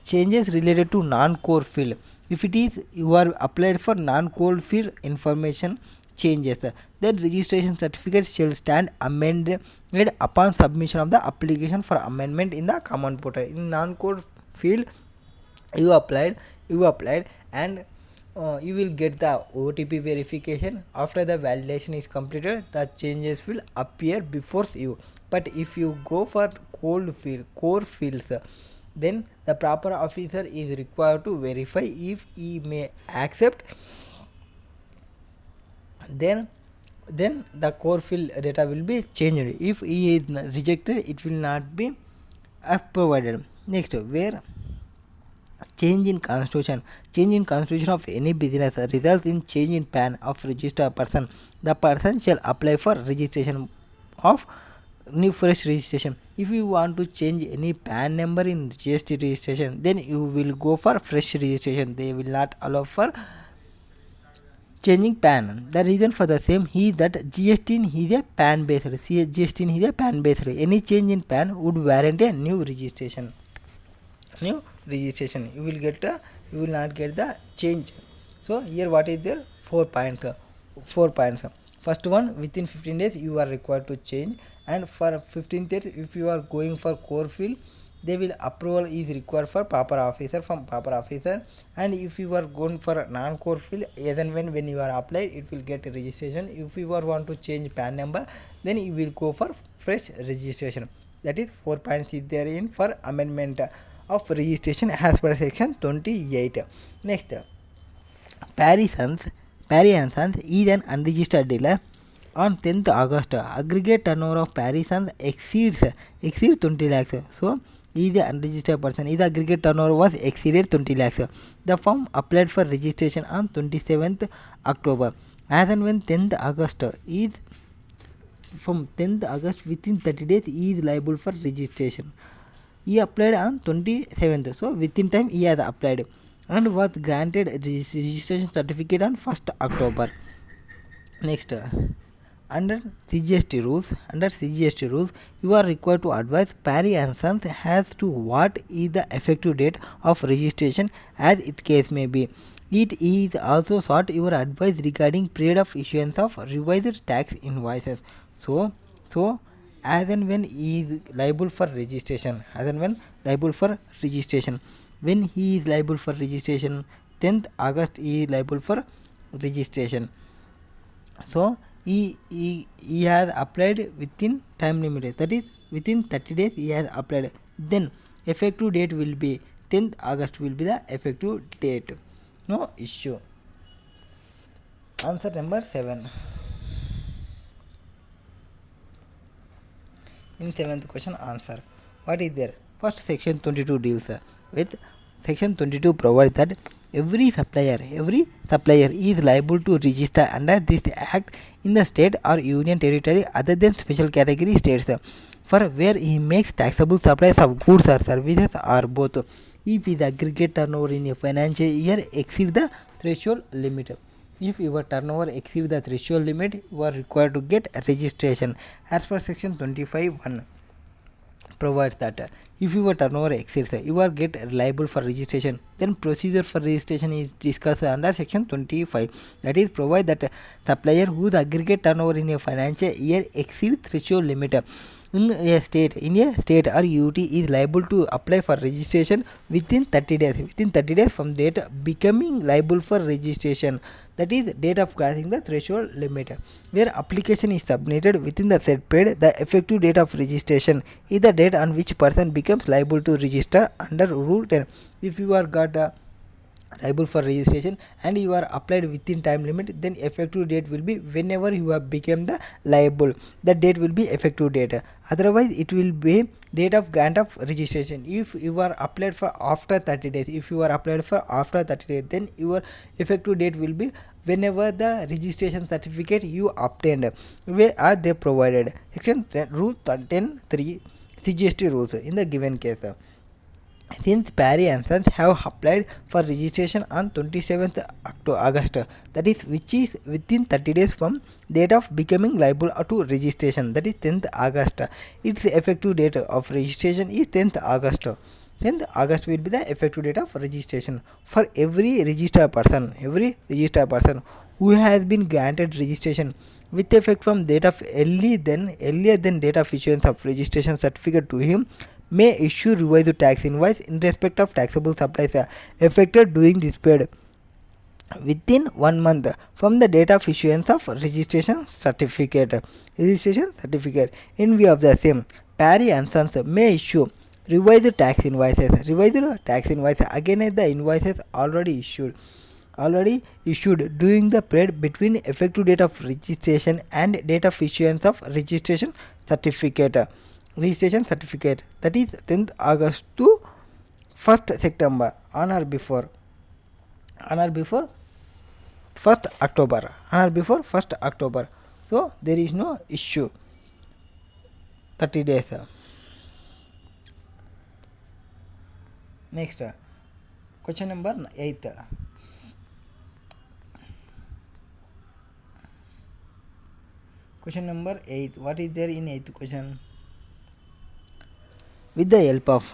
changes related to non-core field, if it is you are applied for non-core field information changes, then registration certificate shall stand amended upon submission of the application for amendment in the common portal. In non-core field you applied and you will get the OTP verification. After the validation is completed, the changes will appear before you. But if you go for core fields, then the proper officer is required to verify. If he may accept, then the core fill data will be changed. If he is rejected, it will not be provided. Next, where change in constitution of any business results in change in PAN of registered person, the person shall apply for registration of new fresh registration. If you want to change any PAN number in GST registration, then you will go for fresh registration. They will not allow for changing PAN. The reason for the same is that GST is a PAN based. GST is a PAN based. Any change in PAN would warrant a new registration. You will not get the change. So here what is there? 4 points. First one, within 15 days you are required to change, and for 15th day if you are going for core fill, they will approval is required for proper officer from proper officer. And if you are going for non core fill, even when you are applied, it will get a registration. If you are want to change PAN number, then you will go for fresh registration. That is 4 points is there in for amendment of registration as per section 28. Next, Parry and Sons is an unregistered dealer. On 10th August, aggregate turnover of Parry Sons exceeds 20 lakhs. So, he is an unregistered person. His aggregate turnover was exceeded 20 lakhs. The firm applied for registration on 27th October. As and when 10th August is from 10th August within 30 days, he is liable for registration. He applied on 27th, so within time he has applied and was granted registration certificate on 1st October. Next, under CGST rules, you are required to advise Parry and Sons as to what is the effective date of registration as it case may be. It is also sought your advice regarding period of issuance of revised tax invoices. So as and when he is liable for registration, when he is liable for registration, 10th August he is liable for registration. So he has applied within time limit, that is within 30 days he has applied. Then effective date will be 10th August will be the effective date. No issue. Answer number 7. In 7th question answer, what is there? First, section 22 deals with section 22 provides that every supplier is liable to register under this act in the state or union territory other than special category states for where he makes taxable supplies of goods or services or both, if his aggregate turnover in a financial year exceeds the threshold limit. If your turnover exceeds the threshold limit, you are required to get registration. As per section 25(1) provides that if your turnover exceeds, you are get liable for registration. Then procedure for registration is discussed under section 25. That is, provide that supplier whose aggregate turnover in a financial year exceeds threshold limit in a state or UT is liable to apply for registration within 30 days from date becoming liable for registration, that is date of crossing the threshold limit. Where application is submitted within the said period, the effective date of registration is the date on which person becomes liable to register under rule 10. If you are got liable for registration and you are applied within time limit, then effective date will be whenever you have become the liable, the date will be effective date. Otherwise it will be date of grant of registration. If you are applied for after 30 days, then your effective date will be whenever the registration certificate you obtained. Where are they provided? Section rule 10(3) CGST rules in the given case. Since Parry and Sons have applied for registration on 27th August, that is which is within 30 days from date of becoming liable to registration, that is 10th August. Its effective date of registration is 10th August. 10th August will be the effective date of registration for every registered person who has been granted registration with effect from date of earlier than date of issuance of registration certificate to him, may issue revised tax invoice in respect of taxable supplies affected during this period within 1 month from the date of issuance of registration certificate. In view of the same, Parry and Sons may issue Revised tax invoices. Revised tax invoices against the invoices already issued during the period between effective date of registration and date of issuance of registration certificate, that is 10th August to 1st September on or before 1st October. So there is no issue. 30 days. Next, question number 8. Question number 8. What is there in 8th question? With the help of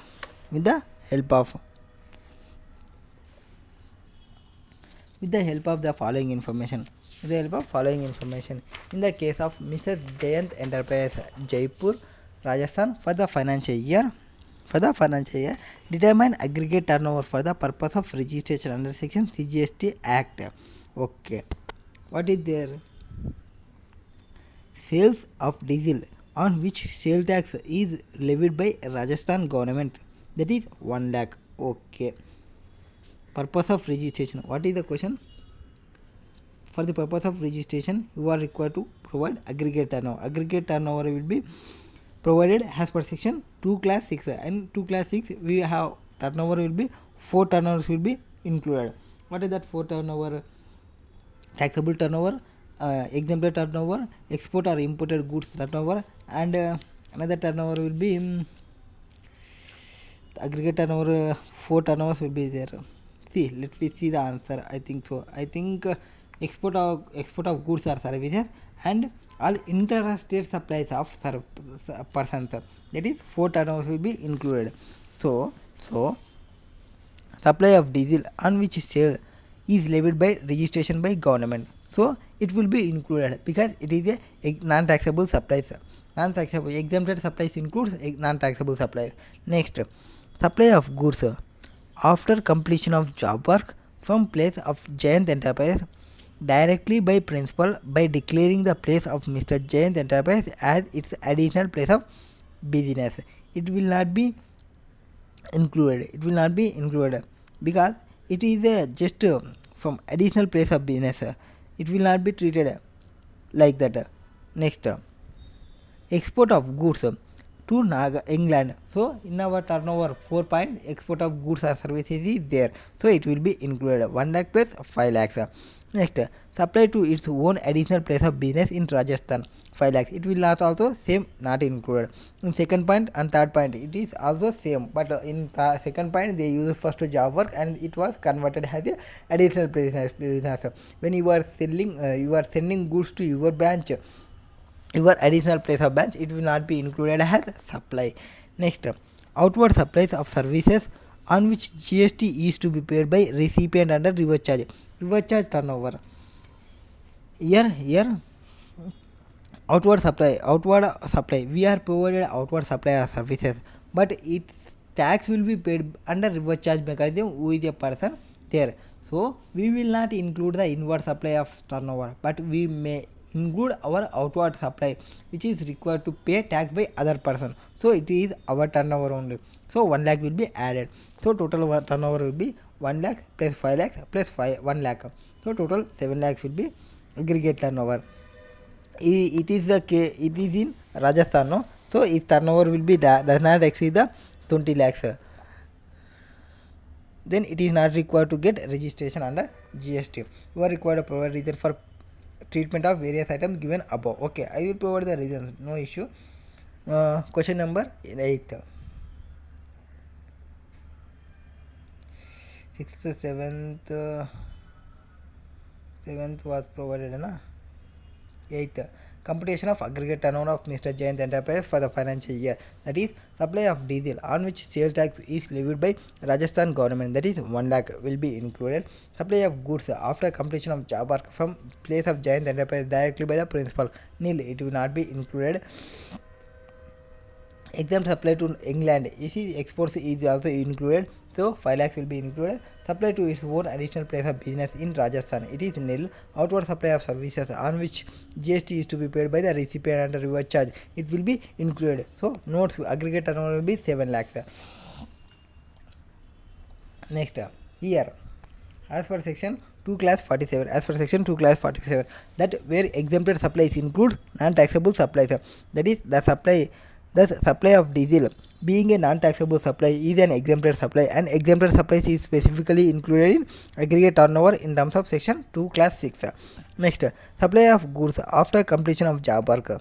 the following information. In the case of Mrs. Jayant Enterprise, Jaipur, Rajasthan, for the financial year, determine aggregate turnover for the purpose of registration under section CGST Act. Okay. What is there? Sales of diesel on which sale tax is levied by Rajasthan government, that is 1 lakh. Okay. Purpose of registration. What is the question? For the purpose of registration, you are required to provide aggregate turnover. Aggregate turnover will be provided as per section 2 class 6, and 2 class 6 we have turnover will be 4 turnovers will be included. What is that 4 turnover? Taxable turnover, exemplar turnover, export or imported goods turnover, and another turnover will be aggregate turnover. 4 turnovers will be there. See, let me see the answer. I think so. Export of goods or services and all interstate supplies of persons, that is 4 turnovers will be included. So supply of diesel on which sale is levied by registration by government, so it will be included because it is a non-taxable supplies. Exempted supplies includes non-taxable supplies. Next, supply of goods after completion of job work from place of Jayant Enterprise directly by principal by declaring the place of Mr. Jayant Enterprise as its additional place of business. It will not be included because it is just from additional place of business. It will not be treated like that. Next, export of goods to England. So in our turnover 4 points, export of goods or services is there, so it will be included. 1 lakh plus 5 lakhs. Next, supply to its own additional place of business in Rajasthan, 5 lakhs. It will not also same, not included. In second point and third point it is also same, but in second point they use first job work and it was converted as a additional business. When you are selling you are sending goods to your branch, your additional place of branch, it will not be included as supply. Next, outward supplies of services on which GST is to be paid by recipient under reverse charge. Reverse charge turnover. Here outward supply, we are provided outward supply of services, but its tax will be paid under reverse charge mechanism who is a person there. So we will not include the inward supply of turnover, but we may include our outward supply which is required to pay tax by other person. So it is our turnover only. So 1 lakh will be added. So total turnover will be 1 lakh plus 5 lakhs plus 1 lakh. So total 7 lakhs will be aggregate turnover. It is in Rajasthan, no? So its turnover will be does not exceed the 20 lakhs. Then it is not required to get registration under GST. You are required to provide reason for treatment of various items given above. Okay, I will provide the reasons, no issue. Question number 8. 6th, 7th was provided, na? 8th, computation of aggregate turnover of Mr. Jayant Enterprise for the financial year, that is supply of diesel on which sales tax is levied by Rajasthan government, that is 1 lakh will be included. Supply of goods after completion of job work from place of Jayant Enterprise directly by the principal, nil, it will not be included. Exempt supply to England, EC exports is also included, so 5 lakhs will be included. Supply to its own additional place of business in Rajasthan, it is nil. Outward supply of services on which GST is to be paid by the recipient under reverse charge, it will be included. So notes aggregate turnover will be 7 lakhs. Next, here as per section 2 class 47, as per section 2 class 47, that where exempted supplies include non-taxable supplies, that is the supply of diesel being a non-taxable supply is an exempted supply, and exempted supplies is specifically included in aggregate turnover in terms of section 2 class 6. Next, supply of goods after completion of job work.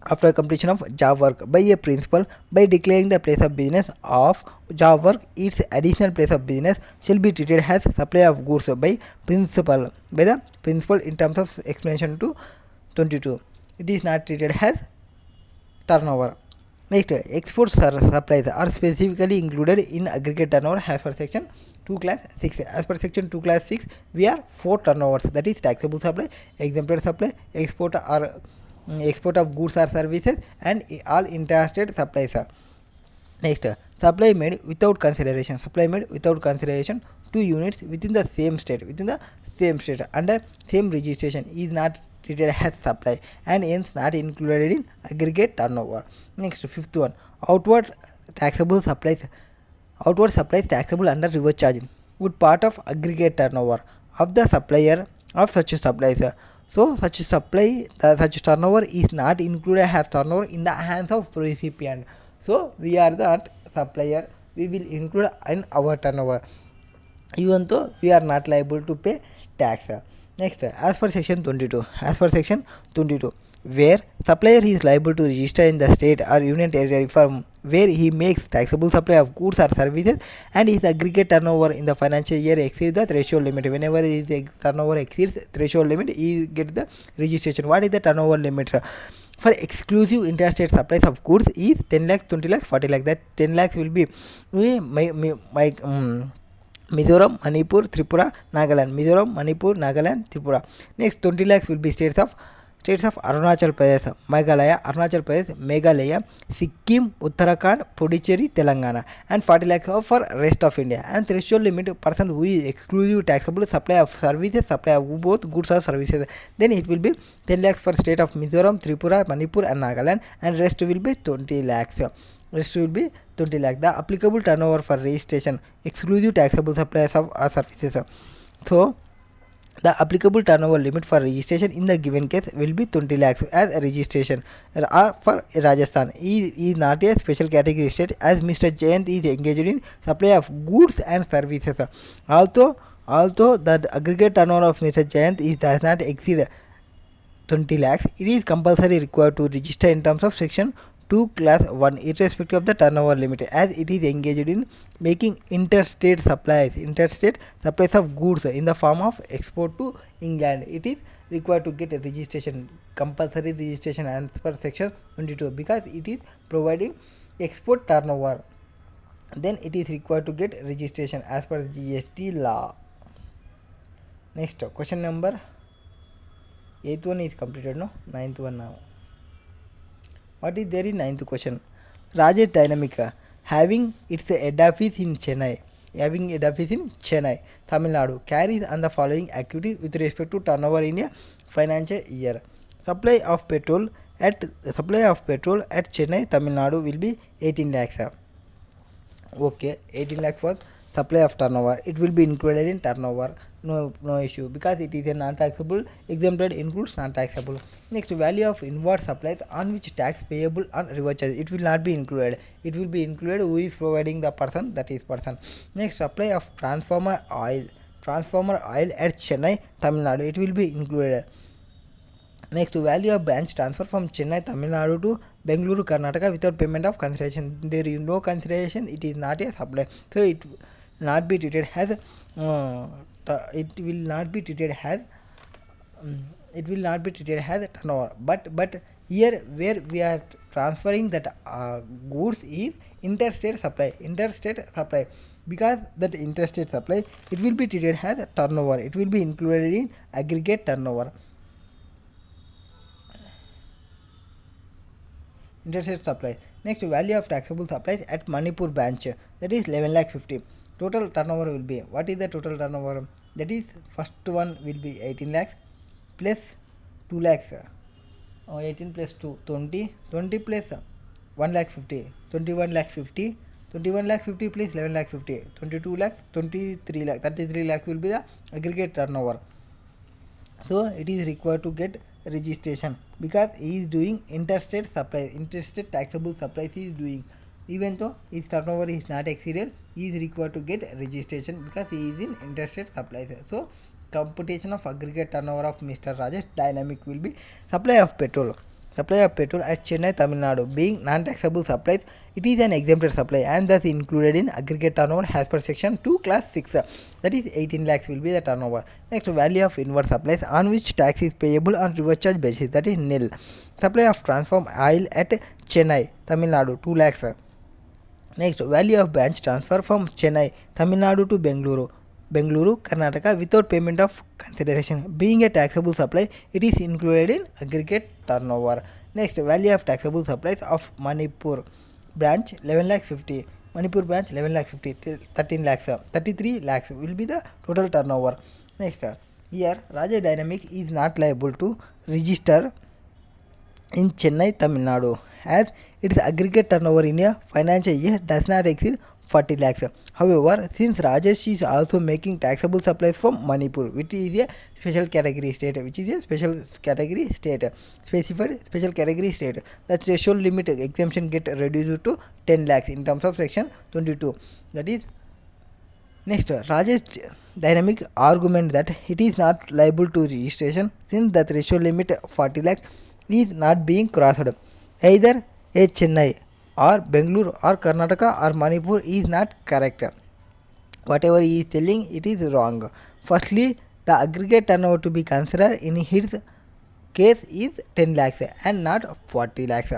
After completion of job work by a principal, by declaring the place of business of job work, its additional place of business shall be treated as supply of goods by the principal in terms of explanation to 22. It is not treated as turnover. Next, export supplies are specifically included in aggregate turnover as per section 2 class 6. As per section 2 class 6, we are 4 turnovers, that is taxable supply, exempted supply, export of goods or services, and all interstate supplies. Next, supply made without consideration. Supply made without consideration to units within the same state under same registration is not treated as supply and hence not included in aggregate turnover. Next, fifth one, outward supplies taxable under reverse charge would part of aggregate turnover of the supplier of such supplies. So such turnover is not included as turnover in the hands of recipient. So we are the supplier, we will include in our turnover even though we are not liable to pay tax. Next, as per section 22, where supplier is liable to register in the state or union territory firm where he makes taxable supply of goods or services and his aggregate turnover in the financial year exceeds the threshold limit. Whenever his turnover exceeds threshold limit, he gets the registration. What is the turnover limit? For exclusive interstate supplies of goods is 10 lakhs, 20 lakhs, 40 lakhs. That 10 lakhs will be Mizoram, Manipur, Tripura, Nagaland. Mizoram, Manipur, Nagaland, Tripura. Next, 20 lakhs will be states of Arunachal Pradesh, Meghalaya, Sikkim, Uttarakhand, Puducherry, Telangana, and 40 lakhs for rest of India. And threshold limit person who is exclusive taxable supply of services, supply of both goods or services. Then it will be 10 lakhs for state of Mizoram, Tripura, Manipur, and Nagaland, and rest will be 20 lakhs. The applicable turnover for registration, exclusive taxable supplies of services. So the applicable turnover limit for registration in the given case will be 20 lakhs as a registration. For Rajasthan, he is not a special category state as Mr. Jayant is engaged in supply of goods and services. Although the aggregate turnover of Mr. Jayant does not exceed 20 lakhs, it is compulsory required to register in terms of section 2 class 1 irrespective of the turnover limit as it is engaged in making interstate supplies of goods in the form of export to England. It is required to get a registration, compulsory registration as per section 22 because it is providing export turnover. Then it is required to get registration as per GST law. Next, question number 8th one is completed, no? 9th one now. What is there in 9th question? Rajesh Dynamica having its head office in Chennai, Tamil Nadu, carries on the following activities with respect to turnover in a financial year. Supply of petrol at Chennai, Tamil Nadu will be 18 lakhs. Okay, 18 lakhs was supply of turnover. It will be included in turnover. No issue because it is a non-taxable. Exempted includes non-taxable. Next, value of inward supplies on which tax payable on reverse charge. It will not be included. It will be included who is providing the person, that is person. Next, supply of transformer oil at Chennai, Tamil Nadu. It will be included. Next, value of branch transfer from Chennai, Tamil Nadu to Bengaluru, Karnataka without payment of consideration. There is no consideration. It is not a supply. So it will not be treated as turnover. But here where we are transferring that goods is interstate supply. Because that interstate supply, it will be treated as turnover. It will be included in aggregate turnover. Interstate supply. Next, value of taxable supplies at Manipur branch, that is 11 lakh 50. Total turnover will be, what is the total turnover? That is, first one will be 18 lakhs plus 2 lakhs, 18 plus 2, 20, 20 plus 1 lakh 50, 21 lakh 50, 21 lakh 50 plus 11 lakh 50, 22 lakhs, 23 lakh, 33 lakh will be the aggregate turnover. So it is required to get registration because he is doing interstate supply, interstate taxable supplies he is doing. Even though his turnover is not exceeded, he is required to get registration because he is in interstate supplies. So computation of aggregate turnover of Mr. Rajesh Dynamic will be supply of petrol. Supply of petrol at Chennai, Tamil Nadu being non-taxable supplies, it is an exempted supply and thus included in aggregate turnover as per section 2 class 6, that is 18 lakhs will be the turnover. Next, value of inward supplies on which tax is payable on reverse charge basis, that is nil. Supply of transform oil at Chennai, Tamil Nadu 2 lakhs. Next, value of branch transfer from Chennai, Tamil Nadu to Bengaluru, Karnataka without payment of consideration. Being a taxable supply, it is included in aggregate turnover. Next, value of taxable supplies of Manipur branch 11 lakh 50. Manipur branch 11 lakh 50, 13 lakhs, 33 lakhs will be the total turnover. Next, here Raja Dynamic is not liable to register in Chennai, Tamil Nadu as its aggregate turnover in a financial year does not exceed 40 lakhs. However, since Rajesh is also making taxable supplies from Manipur, which is a special category state, specified special category state, the threshold limit exemption get reduced to 10 lakhs in terms of section 22. That is, next, Rajesh Dynamic argument that it is not liable to registration since the threshold limit 40 lakhs is not being crossed. Either a Chennai or Bengaluru or Karnataka or Manipur is not correct. Whatever he is telling, it is wrong. Firstly, the aggregate turnover to be considered in his case is 10 lakhs and not 40 lakhs.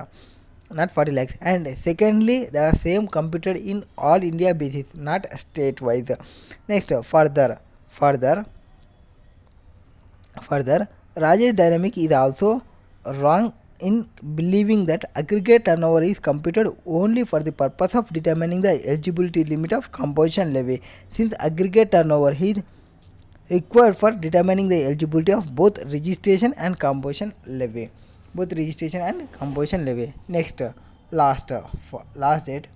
And secondly, they are same computed in all India basis, not state wise. Next, further, Rajesh Dynamic is also wrong in believing that aggregate turnover is computed only for the purpose of determining the eligibility limit of composition levy, since aggregate turnover is required for determining the eligibility of both registration and composition levy. Next, last date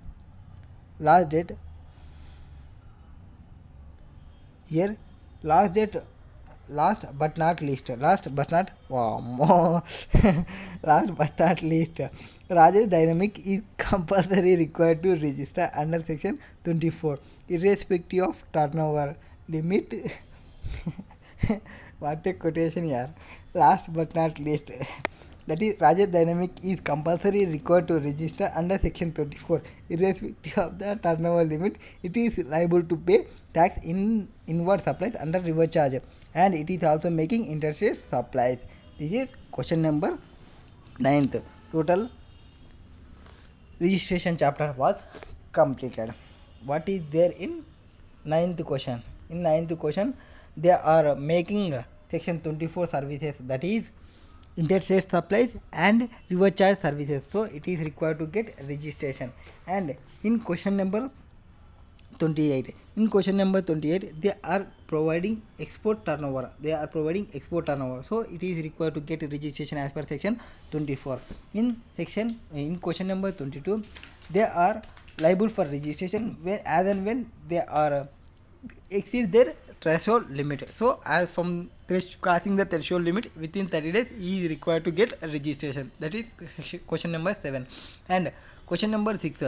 here, last but not least, Rajesh Dynamic is compulsory required to register under section 24 irrespective of turnover limit. What a quotation here. Last but not least, that is, Rajesh Dynamic is compulsory required to register under section 24 irrespective of the turnover limit. It is liable to pay tax in inward supplies under reverse charge, and it is also making interstate supplies. This is question number 9th. Total registration chapter was completed. What is there in 9th question? In 9th question, they are making section 24 services, that is interstate supplies and reverse charge services. So it is required to get registration. And in question number 28, they are providing export turnover. So it is required to get registration as per section 24. In question number 22, they are liable for registration when as and when they are exceed their threshold limit. So as from crossing the threshold limit within 30 days, he is required to get registration. That is question number 7. And question number 6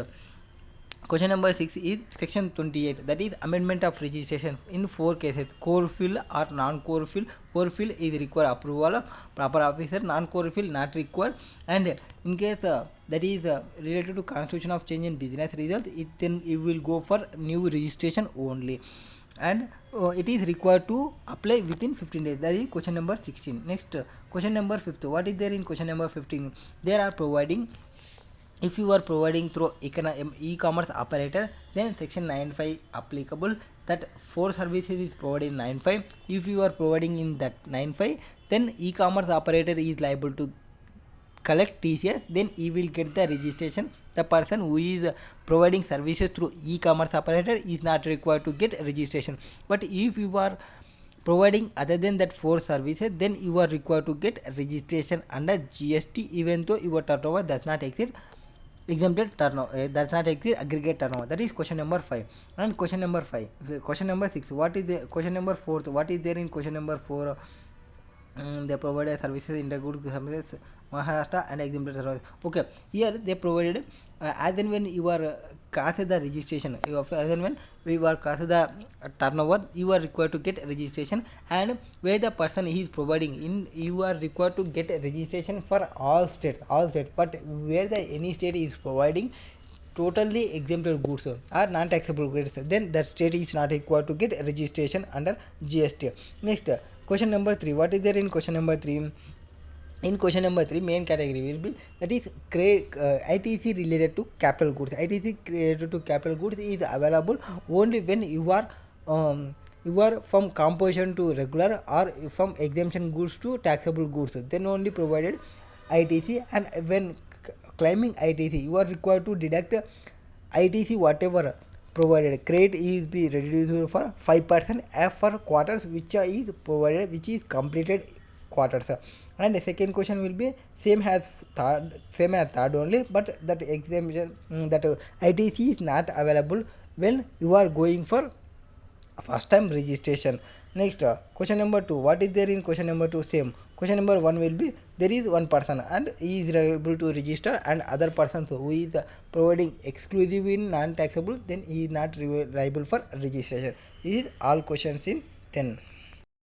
is section 28, that is amendment of registration in 4 cases: core fill or non-core fill. Core fill is required approval of proper officer, non-core fill not required. And in case that is related to constitution of change in business results, then it will go for new registration only, and it is required to apply within 15 days. That is question number 16. Next, question number 15. What is there in question number 15? They are providing, if you are providing through e-commerce operator, then section 9.5 applicable. That 4 services is provided in 9.5. If you are providing in that 9.5, then e-commerce operator is liable to collect TCS, then he will get the registration the person who is providing services through e-commerce operator is not required to get registration. But if you are providing other than that 4 services, then you are required to get registration under GST even though your turnover does not exceed exempted turnover, does not exceed aggregate turnover. That is question number 5. And question number 6, what is the question number 4, what is there in question number 4? They provided services in the good services Maharashtra and exempted services. Okay, here they provided as and when you are cross the registration, as and when you are cross the turnover, you are required to get registration, and where the person is providing in, you are required to get registration for all states, but where the any state is providing totally exempted goods or non-taxable goods, then that state is not required to get registration under GST. Next, question number 3, what is there in question number 3? In question number 3, main category will be that is ITC related to capital goods. ITC related to capital goods is available only when you are from composition to regular or from exemption goods to taxable goods, then only provided ITC. And when claiming ITC, you are required to deduct ITC whatever provided. Credit is be reduced for 5% F for quarters which is provided, which is completed quarters. And the second question will be same as third only, but that exemption that ITC is not available when you are going for first time registration. Next, question number 2, what is there in question number 2? Same. Question number 1 will be there is one person and he is able to register, and other persons who is providing exclusive in non-taxable, then he is not liable for registration. This is all questions in 10.